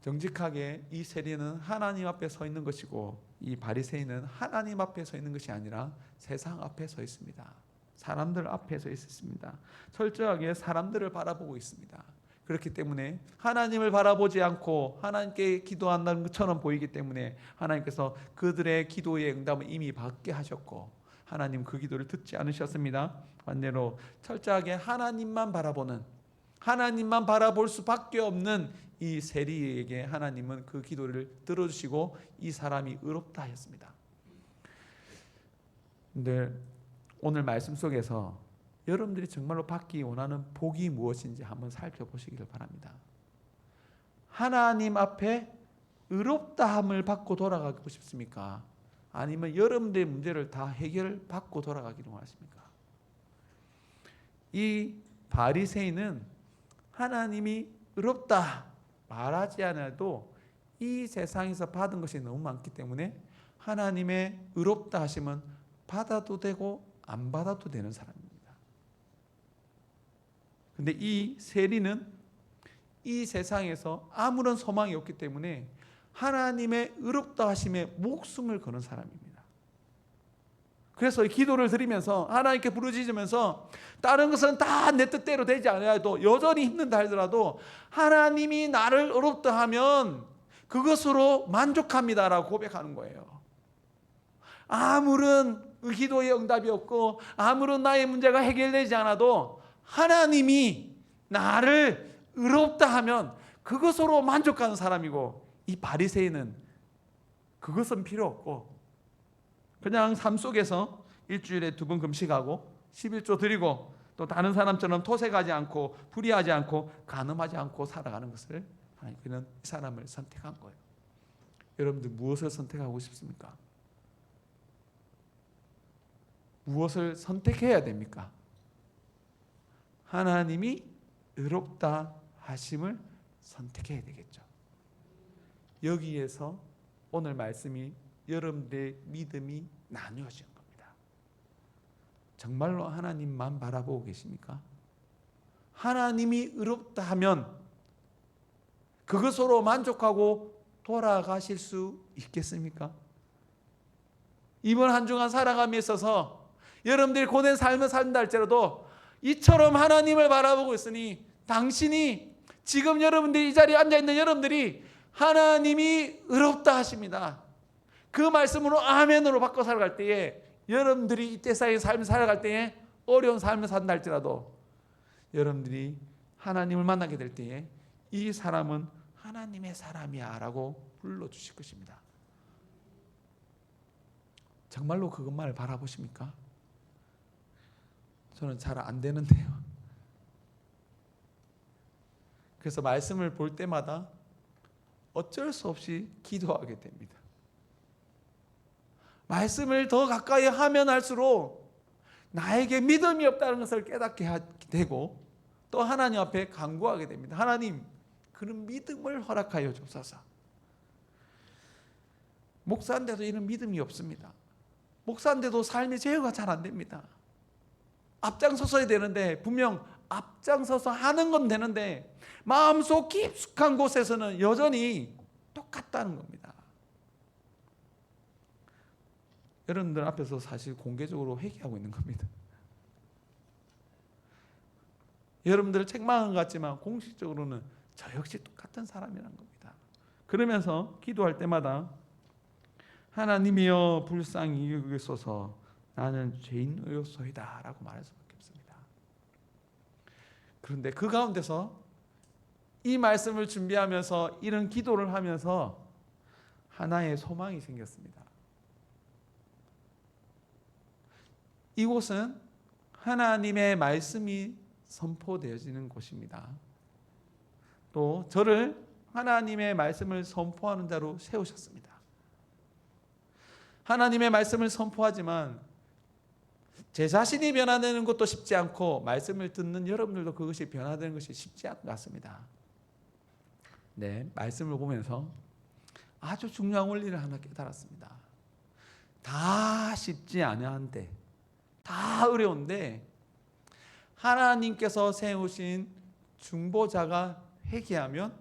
정직하게 이 세리는 하나님 앞에 서 있는 것이고 이 바리새인은 하나님 앞에 서 있는 것이 아니라 세상 앞에 서 있습니다. 사람들 앞에 서 있습니다. 철저하게 사람들을 바라보고 있습니다. 그렇기 때문에 하나님을 바라보지 않고 하나님께 기도한다는 것처럼 보이기 때문에 하나님께서 그들의 기도의 응답을 이미 받게 하셨고 하나님 그 기도를 듣지 않으셨습니다. 반대로 철저하게 하나님만 바라보는, 하나님만 바라볼 수밖에 없는 이 세리에게 하나님은 그 기도를 들어주시고 이 사람이 의롭다 하였습니다. 근데 오늘 말씀 속에서 여러분들이 정말로 받기 원하는 복이 무엇인지 한번 살펴보시기를 바랍니다. 하나님 앞에 의롭다함을 받고 돌아가고 싶습니까? 아니면 여러분들의 문제를 다 해결받고 돌아가기를 원하십니까? 이 바리새인은 하나님이 의롭다 말하지 않아도 이 세상에서 받은 것이 너무 많기 때문에 하나님의 의롭다 하심은 받아도 되고 안 받아도 되는 사람입니다. 근데 이 세리는 이 세상에서 아무런 소망이 없기 때문에 하나님의 의롭다 하심에 목숨을 거는 사람입니다. 그래서 기도를 드리면서 하나님께 부르짖으면서 다른 것은 다 내 뜻대로 되지 않아도 여전히 힘든다 하더라도 하나님이 나를 의롭다 하면 그것으로 만족합니다라고 고백하는 거예요. 아무런 기도의 응답이 없고 아무런 나의 문제가 해결되지 않아도 하나님이 나를 의롭다 하면 그것으로 만족하는 사람이고, 이 바리새인은 그것은 필요 없고 그냥 삶 속에서 일주일에 2번 금식하고 11조 드리고 또 다른 사람처럼 토색하지 않고 불의하지 않고 간음하지 않고 살아가는 것을 하나님께는 이 사람을 선택한 거예요. 여러분들 무엇을 선택하고 싶습니까? 무엇을 선택해야 됩니까? 하나님이 의롭다 하심을 선택해야 되겠죠. 여기에서 오늘 말씀이 여러분들의 믿음이 나뉘어진 겁니다. 정말로 하나님만 바라보고 계십니까? 하나님이 의롭다 하면 그것으로 만족하고 돌아가실 수 있겠습니까? 이번 한 주간 살아감에 있어서 여러분들이 고된 삶을 산다 할지라도 이처럼 하나님을 바라보고 있으니 당신이 지금 여러분들이 이 자리에 앉아있는 여러분들이 하나님이 의롭다 하십니다. 그 말씀으로 아멘으로 바꿔 살아갈 때에 여러분들이 이 세상의 삶을 살아갈 때에 어려운 삶을 산다 할지라도 여러분들이 하나님을 만나게 될 때에 이 사람은 하나님의 사람이야 라고 불러주실 것입니다. 정말로 그것만을 바라보십니까? 저는 잘 안 되는데요. 그래서 말씀을 볼 때마다 어쩔 수 없이 기도하게 됩니다. 말씀을 더 가까이 하면 할수록 나에게 믿음이 없다는 것을 깨닫게 되고 또 하나님 앞에 간구하게 됩니다. 하나님, 그런 믿음을 허락하여 주옵소서. 목사인데도 이런 믿음이 없습니다. 목사인데도 삶의 제어가 잘 안 됩니다. 앞장서서야 되는데 분명 앞장서서 하는 건 되는데 마음속 깊숙한 곳에서는 여전히 똑같다는 겁니다. 여러분들 앞에서 사실 공개적으로 회개하고 있는 겁니다. 여러분들 책망한 것 같지만 공식적으로는 저 역시 똑같은 사람이라는 겁니다. 그러면서 기도할 때마다 하나님이여 불쌍히 여기소서 나는 죄인이었소이다 라고 말할 수밖에 없습니다. 그런데 그 가운데서 이 말씀을 준비하면서 이런 기도를 하면서 하나의 소망이 생겼습니다. 이곳은 하나님의 말씀이 선포되어지는 곳입니다. 또 저를 하나님의 말씀을 선포하는 자로 세우셨습니다. 하나님의 말씀을 선포하지만 제 자신이 변화되는 것도 쉽지 않고 말씀을 듣는 여러분들도 그것이 변화되는 것이 쉽지 않은 것 같습니다. 네, 말씀을 보면서 아주 중요한 원리를 하나 깨달았습니다. 다 쉽지 않은데, 다 어려운데 하나님께서 세우신 중보자가 회개하면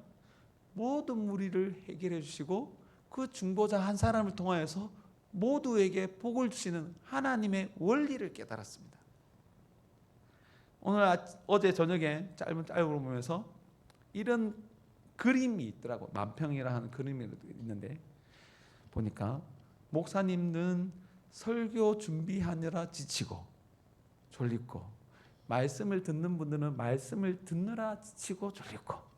모든 무리를 해결해 주시고 그 중보자 한 사람을 통하여서 모두에게 복을 주시는 하나님의 원리를 깨달았습니다. 어제 저녁에 짧은 보면서 이런 그림이 있더라고요. 만평이라 하는 그림이 있는데 보니까 목사님은 설교 준비하느라 지치고 졸리고 말씀을 듣는 분들은 말씀을 듣느라 지치고 졸리고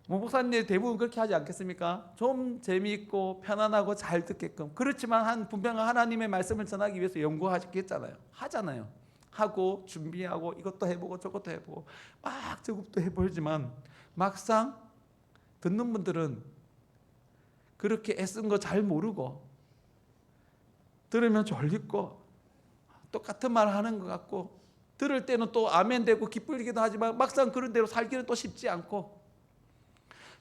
목사님 대부분 그렇게 하지 않겠습니까? 좀 재미있고 편안하고 잘 듣게끔. 그렇지만 분명한 하나님의 말씀을 전하기 위해서 연구하겠잖아요. 하잖아요. 하고 준비하고 이것도 해보고 저것도 해보고 막 저것도 해보지만 막상 듣는 분들은 그렇게 애쓴 거 잘 모르고 들으면 졸리고 똑같은 말 하는 것 같고 들을 때는 또 아멘 되고 기쁘기도 하지만 막상 그런 대로 살기는 또 쉽지 않고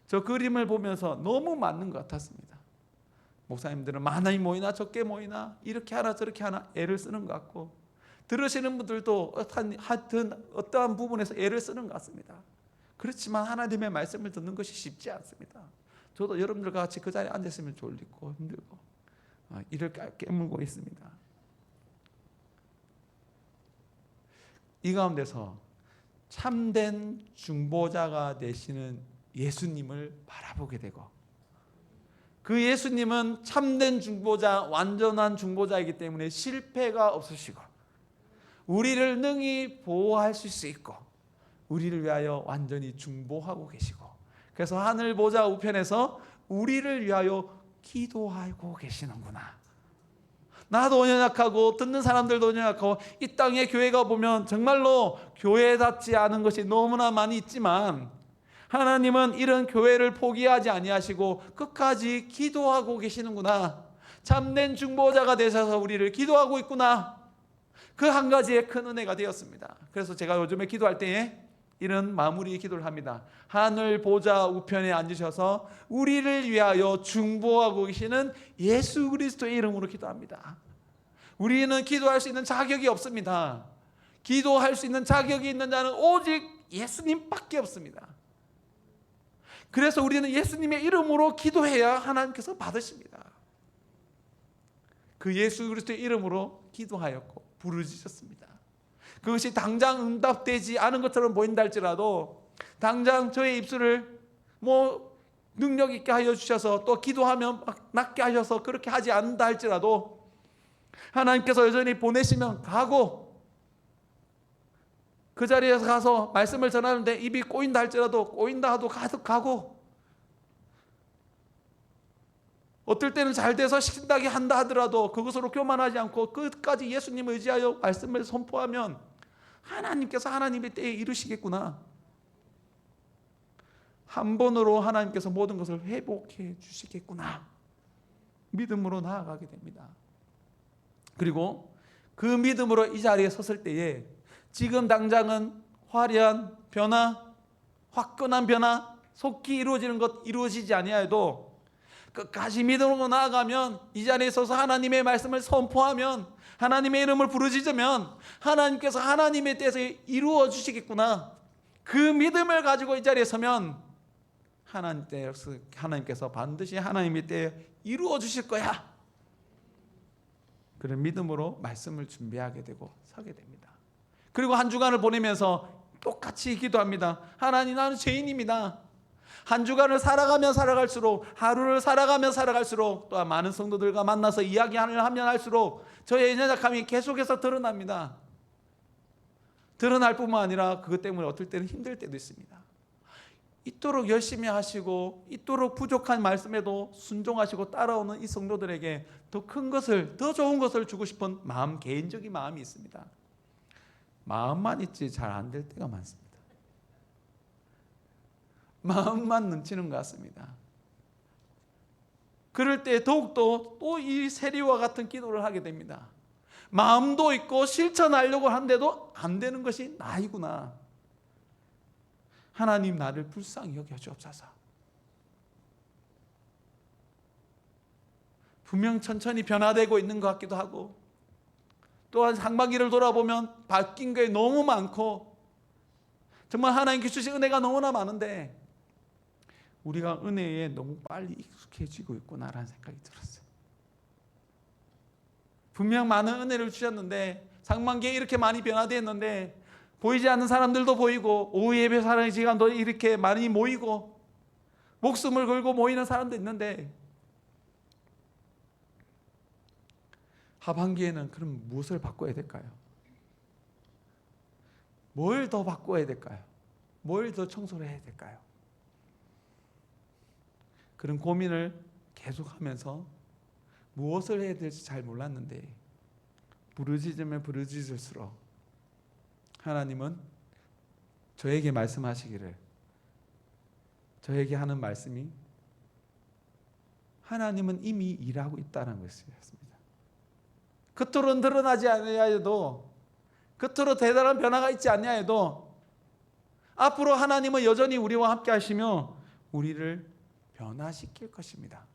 저 그림을 보면서 너무 맞는 것 같았습니다. 목사님들은 많이 모이나 적게 모이나 이렇게 하나 저렇게 하나 애를 쓰는 것 같고 들으시는 분들도 하여튼 어떠한 부분에서 애를 쓰는 것 같습니다. 그렇지만 하나님의 말씀을 듣는 것이 쉽지 않습니다. 저도 여러분들과 같이 그 자리에 앉았으면 졸리고 힘들고 이를 깨물고 있습니다. 이 가운데서 참된 중보자가 되시는 예수님을 바라보게 되고 그 예수님은 참된 중보자, 완전한 중보자이기 때문에 실패가 없으시고 우리를 능히 보호할 수 있고 우리를 위하여 완전히 중보하고 계시고 그래서 하늘 보좌 우편에서 우리를 위하여 기도하고 계시는구나. 나도 연약하고 듣는 사람들도 연약하고 이 땅에 교회가 보면 정말로 교회답지 않은 것이 너무나 많이 있지만 하나님은 이런 교회를 포기하지 아니하시고 끝까지 기도하고 계시는구나. 참된 중보자가 되셔서 우리를 기도하고 있구나. 그 한 가지의 큰 은혜가 되었습니다. 그래서 제가 요즘에 기도할 때에 이런 마무리 기도를 합니다. 하늘 보좌 우편에 앉으셔서 우리를 위하여 중보하고 계시는 예수 그리스도의 이름으로 기도합니다. 우리는 기도할 수 있는 자격이 없습니다. 기도할 수 있는 자격이 있는 자는 오직 예수님밖에 없습니다. 그래서 우리는 예수님의 이름으로 기도해야 하나님께서 받으십니다. 그 예수 그리스도의 이름으로 기도하였고 부르짖었습니다. 그것이 당장 응답되지 않은 것처럼 보인다 할지라도 당장 저의 입술을 능력 있게 하여 주셔서 또 기도하면 낫게 하셔서 그렇게 하지 않는다 할지라도 하나님께서 여전히 보내시면 가고 그 자리에서 가서 말씀을 전하는데 입이 꼬인다 할지라도 꼬인다 하도 가고 어떨 때는 잘 돼서 신나게 한다 하더라도 그것으로 교만하지 않고 끝까지 예수님을 의지하여 말씀을 선포하면 하나님께서 하나님의 때에 이루시겠구나. 한 번으로 하나님께서 모든 것을 회복해 주시겠구나. 믿음으로 나아가게 됩니다. 그리고 그 믿음으로 이 자리에 섰을 때에 지금 당장은 화려한 변화, 화끈한 변화, 속히 이루어지는 것 이루어지지 아니하여도 끝까지 믿음으로 나아가면 이 자리에 서서 하나님의 말씀을 선포하면 하나님의 이름을 부르짖으면 하나님께서 하나님의 때에서 이루어 주시겠구나. 그 믿음을 가지고 이 자리에 서면 하나님께서 반드시 하나님의 때에 이루어 주실 거야. 그런 믿음으로 말씀을 준비하게 되고 서게 됩니다. 그리고 한 주간을 보내면서 똑같이 기도합니다. 하나님, 나는 죄인입니다. 한 주간을 살아가면 살아갈수록, 하루를 살아가면 살아갈수록, 또한 많은 성도들과 만나서 이야기하면 할수록 저의 연약함이 계속해서 드러납니다. 드러날 뿐만 아니라 그것 때문에 어떨 때는 힘들 때도 있습니다. 이토록 열심히 하시고 이토록 부족한 말씀에도 순종하시고 따라오는 이 성도들에게 더 큰 것을, 더 좋은 것을 주고 싶은 마음, 개인적인 마음이 있습니다. 마음만 있지 잘 안 될 때가 많습니다. 마음만 넘치는 것 같습니다. 그럴 때 더욱더 또 이 세리와 같은 기도를 하게 됩니다. 마음도 있고 실천하려고 하는데도 안 되는 것이 나이구나. 하나님 나를 불쌍히 여겨 주옵소서. 분명 천천히 변화되고 있는 것 같기도 하고, 또한 상반기를 돌아보면 바뀐 게 너무 많고, 정말 하나님께 주신 은혜가 너무나 많은데 우리가 은혜에 너무 빨리 익숙해지고 있구나라는 생각이 들었어요. 분명 많은 은혜를 주셨는데 상반기에 이렇게 많이 변화되었는데 보이지 않는 사람들도 보이고, 오후 예배 사랑의 시간도 이렇게 많이 모이고 목숨을 걸고 모이는 사람도 있는데, 하반기에는 그럼 무엇을 바꿔야 될까요? 뭘 더 바꿔야 될까요? 뭘 더 청소를 해야 될까요? 그런 고민을 계속하면서 무엇을 해야 될지 잘 몰랐는데 부르짖으면 부르짖을수록 하나님은 저에게 말씀하시기를, 저에게 하는 말씀이 하나님은 이미 일하고 있다는 것이었습니다. 겉으로는 드러나지 않아도, 겉으로 대단한 변화가 있지 않냐해도 앞으로 하나님은 여전히 우리와 함께 하시며 우리를 변화시킬 것입니다.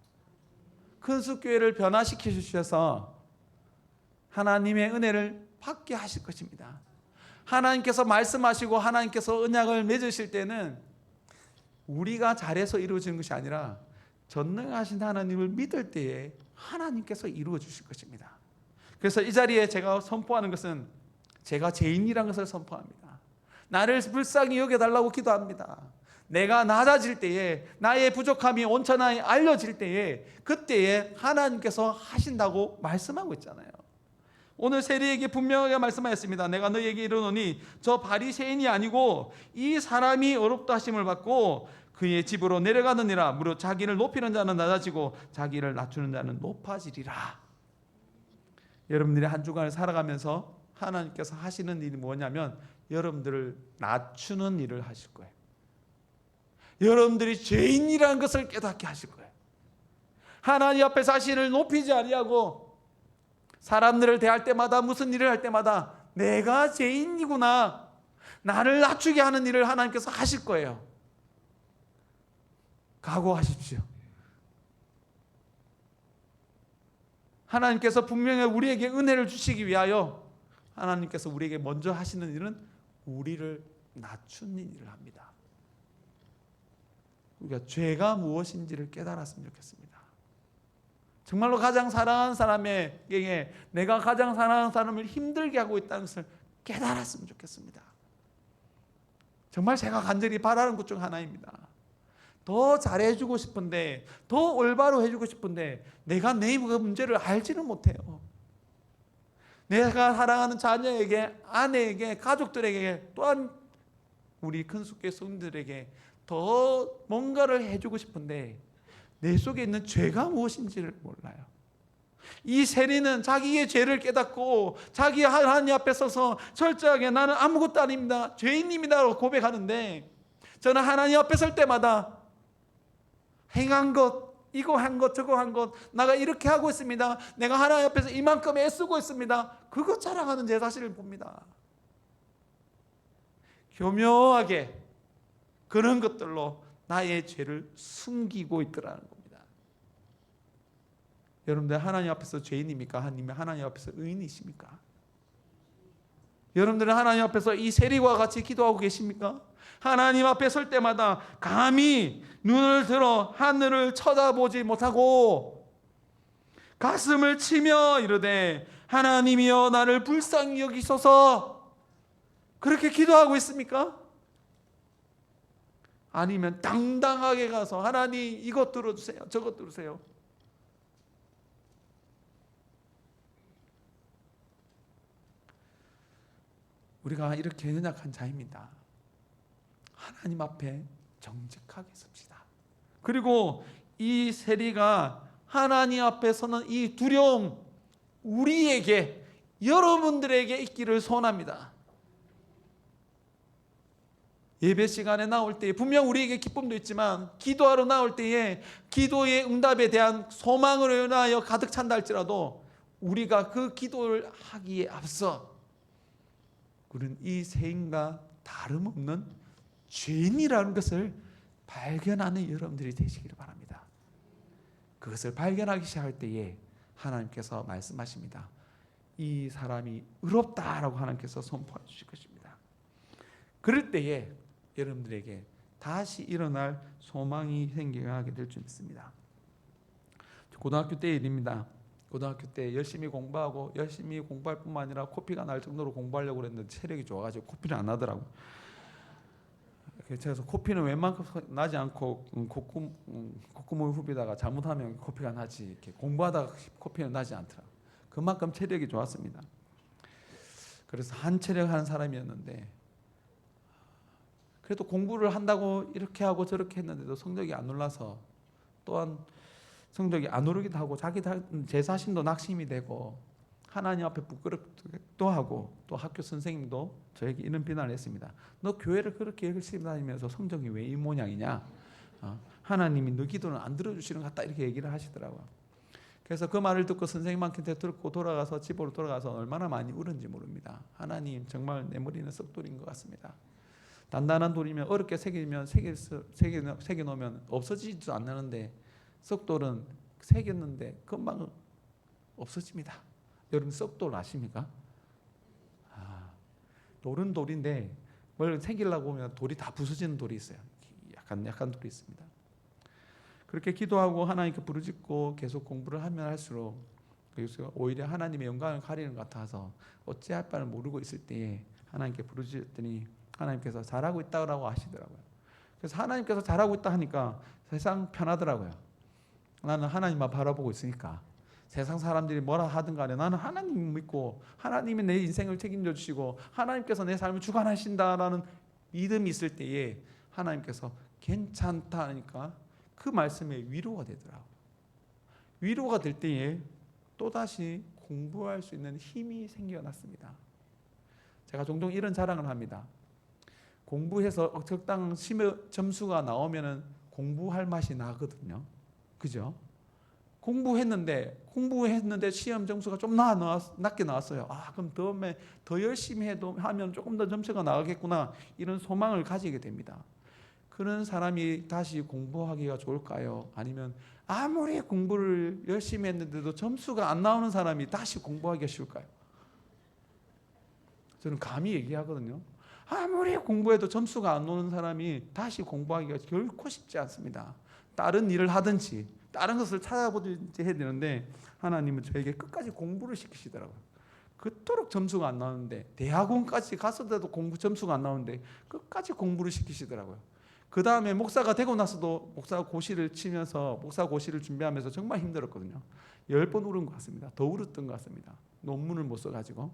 큰숲교회를 변화시켜 주셔서 하나님의 은혜를 받게 하실 것입니다. 하나님께서 말씀하시고 하나님께서 언약을 맺으실 때는 우리가 잘해서 이루어지는 것이 아니라 전능하신 하나님을 믿을 때에 하나님께서 이루어 주실 것입니다. 그래서 이 자리에 제가 선포하는 것은 제가 죄인이라는 것을 선포합니다. 나를 불쌍히 여겨달라고 기도합니다. 내가 낮아질 때에, 나의 부족함이 온천하게 알려질 때에, 그때에 하나님께서 하신다고 말씀하고 있잖아요. 오늘 세리에게 분명하게 말씀하였습니다. 내가 너희에게 이르노니 저 바리새인이 아니고 이 사람이 어렵다 하심을 받고 그의 집으로 내려가느니라. 무릇 자기를 높이는 자는 낮아지고 자기를 낮추는 자는 높아지리라. 여러분들이 한 주간을 살아가면서 하나님께서 하시는 일이 뭐냐면 여러분들을 낮추는 일을 하실 거예요. 여러분들이 죄인이라는 것을 깨닫게 하실 거예요. 하나님 앞에 자신을 높이지 아니하고 사람들을 대할 때마다, 무슨 일을 할 때마다 내가 죄인이구나, 나를 낮추게 하는 일을 하나님께서 하실 거예요. 각오하십시오. 하나님께서 분명히 우리에게 은혜를 주시기 위하여 하나님께서 우리에게 먼저 하시는 일은 우리를 낮추는 일을 합니다. 우리가 죄가 무엇인지를 깨달았으면 좋겠습니다. 정말로 가장 사랑하는 사람에게 내가 가장 사랑하는 사람을 힘들게 하고 있다는 것을 깨달았으면 좋겠습니다. 정말 제가 간절히 바라는 것 중 하나입니다. 더 잘해주고 싶은데, 더 올바로 해주고 싶은데 내가 내 문제를 알지는 못해요. 내가 사랑하는 자녀에게, 아내에게, 가족들에게, 또한 우리 큰숙교 성도들에게 더 뭔가를 해주고 싶은데 내 속에 있는 죄가 무엇인지를 몰라요. 이 세리는 자기의 죄를 깨닫고 자기 하나님 앞에 서서 철저하게 나는 아무것도 아닙니다, 죄인입니다라고 고백하는데, 저는 하나님 앞에 설 때마다 행한 것, 이거 한 것, 저거 한 것, 내가 이렇게 하고 있습니다, 내가 하나님 앞에서 이만큼 애쓰고 있습니다, 그것 자랑하는 제 자신을 봅니다. 교묘하게 그런 것들로 나의 죄를 숨기고 있더라는 겁니다. 여러분들 하나님 앞에서 죄인입니까? 하나님 앞에서 의인이십니까? 여러분들은 하나님 앞에서 이 세리와 같이 기도하고 계십니까? 하나님 앞에 설 때마다 감히 눈을 들어 하늘을 쳐다보지 못하고 가슴을 치며 이르되 하나님이여 나를 불쌍히 여기소서, 그렇게 기도하고 있습니까? 아니면 당당하게 가서 하나님 이것 들어주세요, 저것 들어주세요. 우리가 이렇게 연약한 자입니다. 하나님 앞에 정직하게 섭시다. 그리고 이 세리가 하나님 앞에 서는 이 두려움, 우리에게, 여러분들에게 있기를 소원합니다. 예배 시간에 나올 때 분명 우리에게 기쁨도 있지만 기도하러 나올 때에 기도의 응답에 대한 소망으로 인하여 가득 찬다 할지라도 우리가 그 기도를 하기에 앞서 우리는 이 세인과 다름없는 죄인이라는 것을 발견하는 여러분들이 되시기를 바랍니다. 그것을 발견하기 시작할 때에 하나님께서 말씀하십니다. 이 사람이 의롭다라고 하나님께서 선포해 주실 것입니다. 그럴 때에 여러분들에게 다시 일어날 소망이 생겨나게 될 줄 믿습니다. 고등학교 때 일입니다. 고등학교 때 열심히 공부하고 열심히 공부할 뿐만 아니라 코피가 날 정도로 공부하려고 그랬는데 체력이 좋아가지고 코피를 안 나더라고요. 그래서 코피는 웬만큼 나지 않고 콧구멍 후비다가 잘못하면 코피가 나지, 이렇게 공부하다가 코피는 나지 않더라고요. 그만큼 체력이 좋았습니다. 그래서 한 체력 하는 사람이었는데 그래도 공부를 한다고 이렇게 하고 저렇게 했는데도 성적이 안 올라서 또한 성적이 안 오르기도 하고 제 자신도 낙심이 되고 하나님 앞에 부끄럽기도 하고 또 학교 선생님도 저에게 이런 비난을 했습니다. 너 교회를 그렇게 열심히 다니면서 성적이 왜 이 모양이냐? 하나님이 너 기도는 안 들어주시는 것 같다 이렇게 얘기를 하시더라고요. 그래서 그 말을 듣고 선생님한테 듣고 돌아가서 집으로 돌아가서 얼마나 많이 울은지 모릅니다. 하나님 정말 내 머리는 썩돌인 것 같습니다. 단단한 돌이면 어렵게 새겨놓으면 없어지지도 않는데 썩돌은 새겼는데 금방 없어집니다. 여러분 썩돌 아십니까? 돌은 돌인데 뭘 새기려고 하면 돌이 다 부서지는 돌이 있어요. 약한 돌이 있습니다. 그렇게 기도하고 하나님께 부르짖고 계속 공부를 하면 할수록 그래서 오히려 하나님의 영광을 가리는 것 같아서 어찌할 바를 모르고 있을 때에 하나님께 부르짖었더니 하나님께서 잘하고 있다고 하시더라고요. 그래서 하나님께서 잘하고 있다 하니까 세상 편하더라고요. 나는 하나님만 바라보고 있으니까 세상 사람들이 뭐라 하든 간에 나는 하나님 믿고 하나님이 내 인생을 책임져 주시고 하나님께서 내 삶을 주관하신다라는 믿음이 있을 때에 하나님께서 괜찮다 하니까 그 말씀에 위로가 되더라고요. 위로가 될 때에 또다시 공부할 수 있는 힘이 생겨났습니다. 제가 종종 이런 자랑을 합니다. 공부해서 적당한 점수가 나오면 공부할 맛이 나거든요. 그죠? 공부했는데 시험 점수가 좀 낮게 나왔어요. 그럼 다음에 더 열심히 하면 조금 더 점수가 나가겠구나 이런 소망을 가지게 됩니다. 그런 사람이 다시 공부하기가 좋을까요? 아니면 아무리 공부를 열심히 했는데도 점수가 안 나오는 사람이 다시 공부하기가 쉬울까요? 저는 감히 얘기하거든요. 아무리 공부해도 점수가 안 오는 사람이 다시 공부하기가 결코 쉽지 않습니다. 다른 일을 하든지 다른 것을 찾아보든지 해야 되는데 하나님은 저에게 끝까지 공부를 시키시더라고요. 그토록 점수가 안 나오는데 대학원까지 갔었는데도 점수가 안 나오는데 끝까지 공부를 시키시더라고요. 그 다음에 목사가 되고 나서도 목사 고시를 치면서 목사 고시를 준비하면서 정말 힘들었거든요. 10번 울은 것 같습니다. 더 울었던 것 같습니다. 논문을 못 써가지고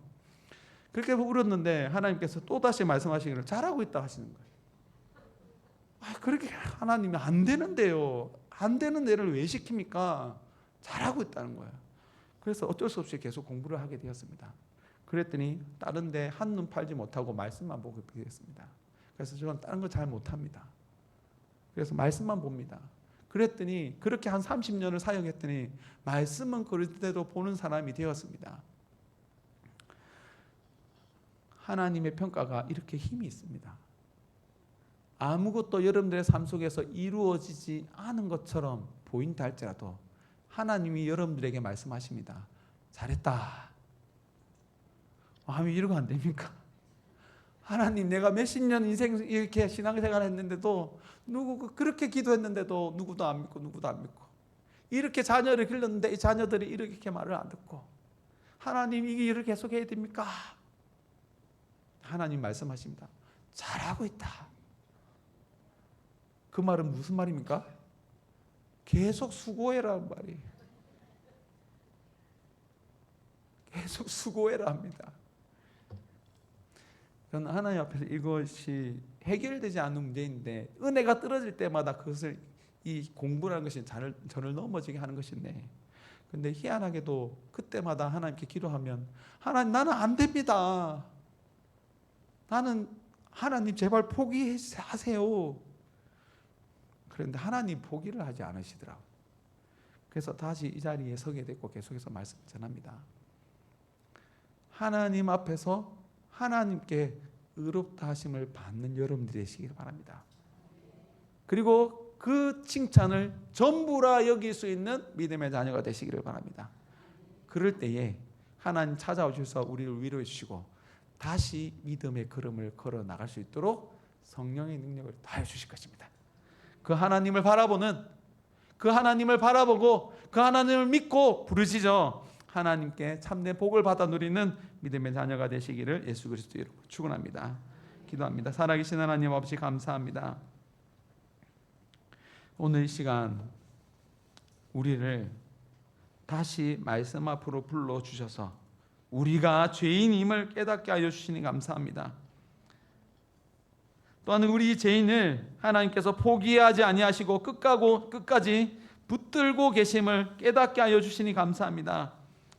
그렇게 울었는데 하나님께서 또다시 말씀하시기를 잘하고 있다 하시는 거예요. 그렇게 하나님이 안 되는데요. 안 되는 애를 왜 시킵니까? 잘하고 있다는 거예요. 그래서 어쩔 수 없이 계속 공부를 하게 되었습니다. 그랬더니 다른 데 한눈 팔지 못하고 말씀만 보게 되었습니다. 그래서 저는 다른 거 잘 못합니다. 그래서 말씀만 봅니다. 그랬더니 그렇게 한 30년을 사역했더니 말씀은 그럴때도 보는 사람이 되었습니다. 하나님의 평가가 이렇게 힘이 있습니다. 아무것도 여러분들의 삶 속에서 이루어지지 않은 것처럼 보인다 할지라도 하나님이 여러분들에게 말씀하십니다. 잘했다. 하면 이러고 안 됩니까? 하나님 내가 몇십 년 인생 이렇게 신앙생활 했는데도 그렇게 기도했는데도 누구도 안 믿고 이렇게 자녀를 길렀는데 이 자녀들이 이렇게 말을 안 듣고 하나님 이게 이렇게 계속 해야 됩니까? 하나님 말씀하십니다. 잘하고 있다. 그 말은 무슨 말입니까? 계속 수고해라는 말이에요. 계속 수고해라 합니다. 저는 하나님 앞에서 이것이 해결되지 않는 문제인데 은혜가 떨어질 때마다 그것을 이 공부라는 것이 저를 넘어지게 하는 것인데 근데 희한하게도 그때마다 하나님께 기도하면 하나님 나는 안 됩니다. 나는 하나님 제발 포기하세요. 그런데 하나님 포기를 하지 않으시더라고요. 그래서 다시 이 자리에 서게 됐고 계속해서 말씀 전합니다. 하나님 앞에서 하나님께 의롭다 하심을 받는 여러분들이 되시길 바랍니다. 그리고 그 칭찬을 전부라 여길 수 있는 믿음의 자녀가 되시기를 바랍니다. 그럴 때에 하나님 찾아오셔서 우리를 위로해 주시고 다시 믿음의 걸음을 걸어 나갈 수 있도록 성령의 능력을 다해 주실 것입니다. 그 하나님을 바라보는, 그 하나님을 바라보고 그 하나님을 믿고 부르시죠. 하나님께 참된 복을 받아 누리는 믿음의 자녀가 되시기를 예수 그리스도 이름으로 축원합니다. 기도합니다. 살아계신 하나님 아버지 감사합니다. 오늘 이 시간 우리를 다시 말씀 앞으로 불러주셔서 우리가 죄인임을 깨닫게 하여 주시니 감사합니다. 또한 우리 죄인을 하나님께서 포기하지 아니하시고 끝까지 붙들고 계심을 깨닫게 하여 주시니 감사합니다.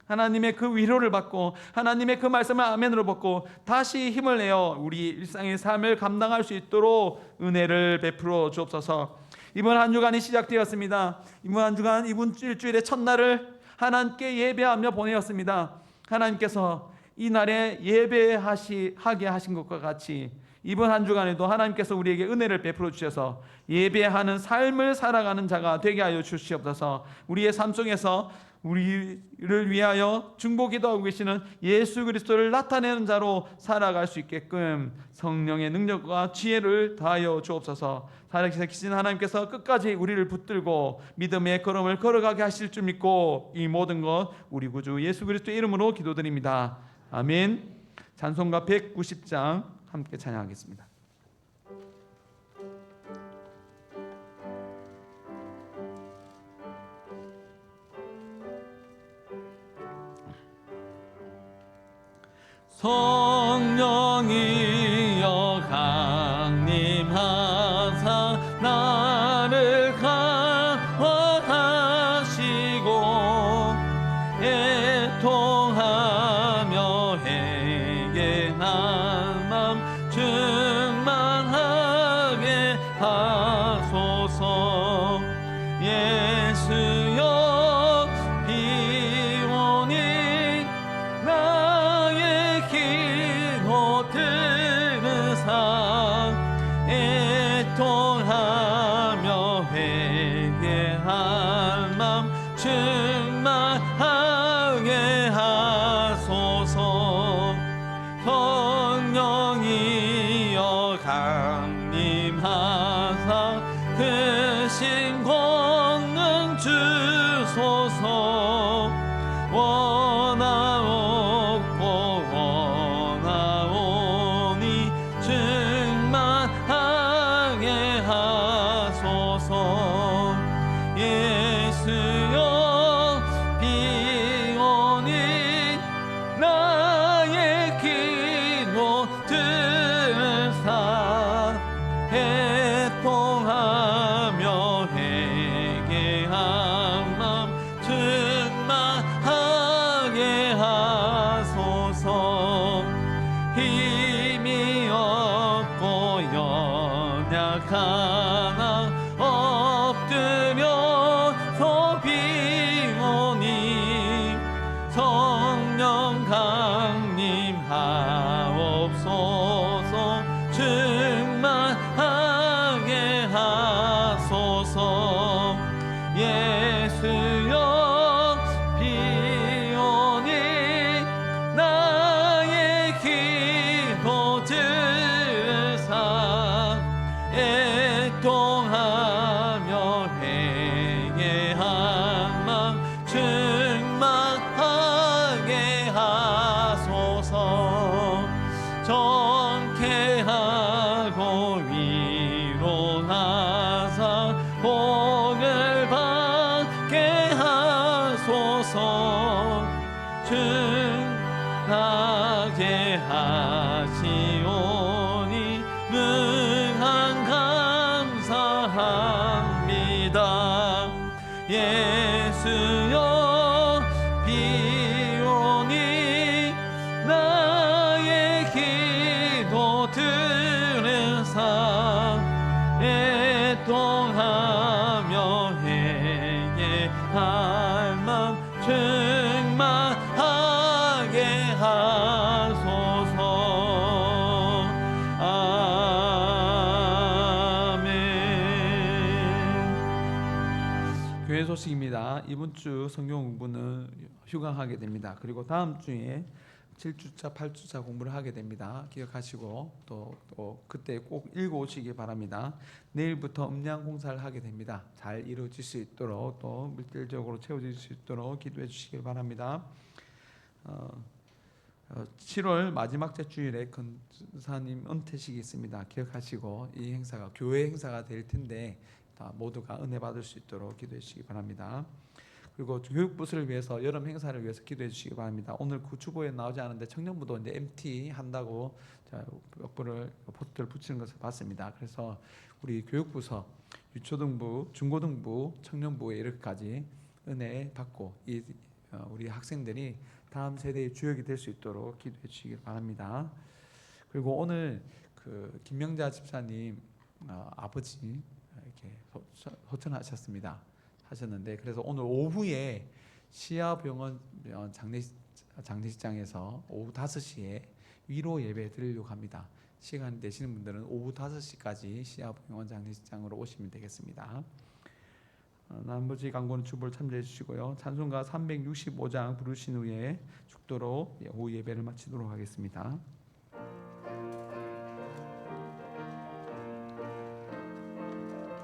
하나님의 그 위로를 받고 하나님의 그 말씀을 아멘으로 받고 다시 힘을 내어 우리 일상의 삶을 감당할 수 있도록 은혜를 베풀어 주옵소서. 이번 한 주간이 시작되었습니다. 이번 한 주간, 이번 일주일의 첫날을 하나님께 예배하며 보내었습니다. 하나님께서 이 날에 예배하게 하신 것과 같이 이번 한 주간에도 하나님께서 우리에게 은혜를 베풀어 주셔서 예배하는 삶을 살아가는 자가 되게 하여 주시옵소서. 우리의 삶 속에서 우리를 위하여 중보기도 하고 계시는 예수 그리스도를 나타내는 자로 살아갈 수 있게끔 성령의 능력과 지혜를 다하여 주옵소서. 살아계신 하나님께서 끝까지 우리를 붙들고 믿음의 걸음을 걸어가게 하실 줄 믿고 이 모든 것 우리 구주 예수 그리스도의 이름으로 기도드립니다. 아멘. 찬송가 190장 함께 찬양하겠습니다. 성령이여 강림하사 나를 강화하시고 애통하며 회개한 맘 충만하게 하소서. 예수여 비오니 나의 기도 들으사 애통하며 회개한 맘 충만하게 하소서. 성령이여 강림하사 그 신 권능 주소서. 원하옵고 원하오니 충만하게 하소서. 예수여 비오니 나의 기도 들으사 애통하며 회개한 맘 충만하게 하소서. 힘이 없고 연약하나 엎드려서 비오니 성령 강림하옵소서. 충만하게 하소서. 예수여 비오니 나의 기도 들으사 애통하며 회개한 맘 충만하게 하소서. 정케하고 위로하사 복을 받게 하소서. 충하게 하시오니 능한 감사합니다. 예수여 비오니 나의 기도 들 할망 충만하게 하소서. 아멘. 교회 소식입니다. 이번 주 성경 공부는 휴강하게 됩니다. 그리고 다음 주에 7주차, 8주차 공부를 하게 됩니다. 기억하시고 또 그때 꼭 읽어오시기 바랍니다. 내일부터 음량 공사를 하게 됩니다. 잘 이루어질 수 있도록 또 물질적으로 채워질 수 있도록 기도해 주시기 바랍니다. 7월 마지막 주일에 권사님 은퇴식이 있습니다. 기억하시고 이 행사가 교회 행사가 될 텐데 다 모두가 은혜 받을 수 있도록 기도해 주시기 바랍니다. 그리고 교육부서를 위해서 여름 행사를 위해서 기도해 주시기 바랍니다. 오늘 구추보에 나오지 않은데 청년부도 이제 MT 한다고 포스터를 붙이는 것을 봤습니다. 그래서 우리 교육부서, 유초등부, 중고등부, 청년부에 이렇게까지 은혜 받고 우리 학생들이 다음 세대의 주역이 될 수 있도록 기도해 주시기 바랍니다. 그리고 오늘 김명자 집사님 아버지 이렇게 호천하셨습니다. 하셨는데 그래서 오늘 오후에 시아병원 장례식장에서 오후 5시에 위로 예배 드리려고 합니다. 시간 되시는 분들은 오후 5시까지 시아병원 장례식장으로 오시면 되겠습니다. 나머지 광고는 주보를 참조해 주시고요. 찬송가 365장 부르신 후에 축도로 오후 예배를 마치도록 하겠습니다.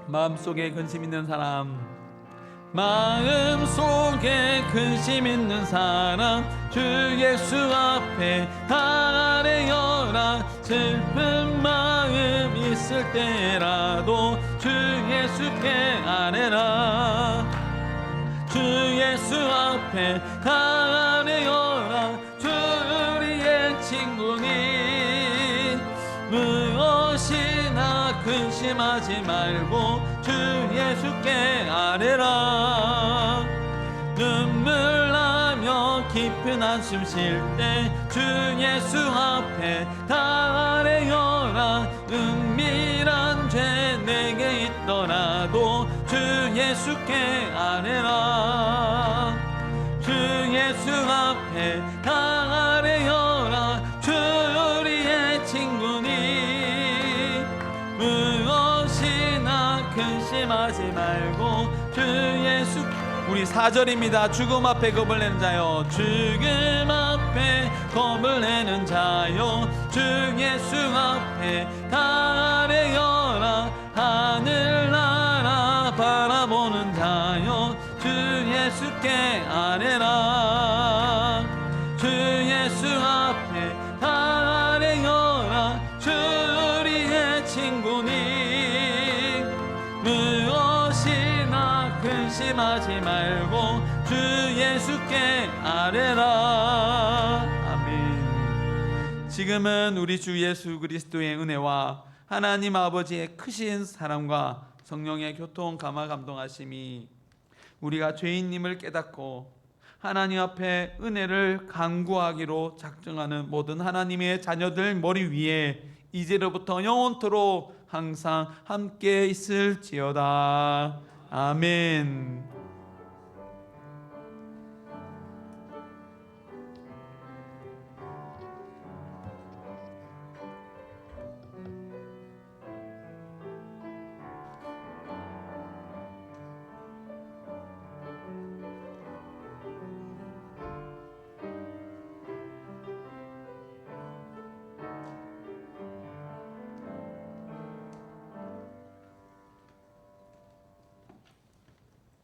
마음속에 근심 있는 사람, 마음속에 근심 있는 사람, 주 예수 앞에 다 아뢰어라. 슬픈 마음 있을 때라도 주 예수께 아뢰라. 주 예수 앞에 다 아뢰어라. 주 우리의 친구니 무엇이나 근심하지 말고 주 예수께 아뢰라. 눈물 나며 깊은 한숨 쉴 때 주 예수 앞에 다 아뢰어라. 은밀한 죄 내게 있더라도 주 예수께 아뢰라. 주 예수 앞에 다 아뢰어라. 주 우리의 친구니 무엇이나 근심하지 말고 주 예수. 우리 4절입니다. 죽음 앞에 겁을 내는 자요, 죽음 앞에 겁을 내는 자요, 주 예수 앞에 다 아뢰어라. 하늘나라 바라보는 자요, 주 예수께 아뢰라. 주 예수 앞에 다 아뢰어라. 주 우리의 친구니 무엇이나 근심하지 말고 주 예수께 아뢰라. 아멘. 지금은 우리 주 예수 그리스도의 은혜와 하나님 아버지의 크신 사랑과 성령의 교통 감화 감동하심이 우리가 죄인님을 깨닫고 하나님 앞에 은혜를 간구하기로 작정하는 모든 하나님의 자녀들 머리 위에 이제로부터 영원토록 항상 함께 있을지어다. 아멘.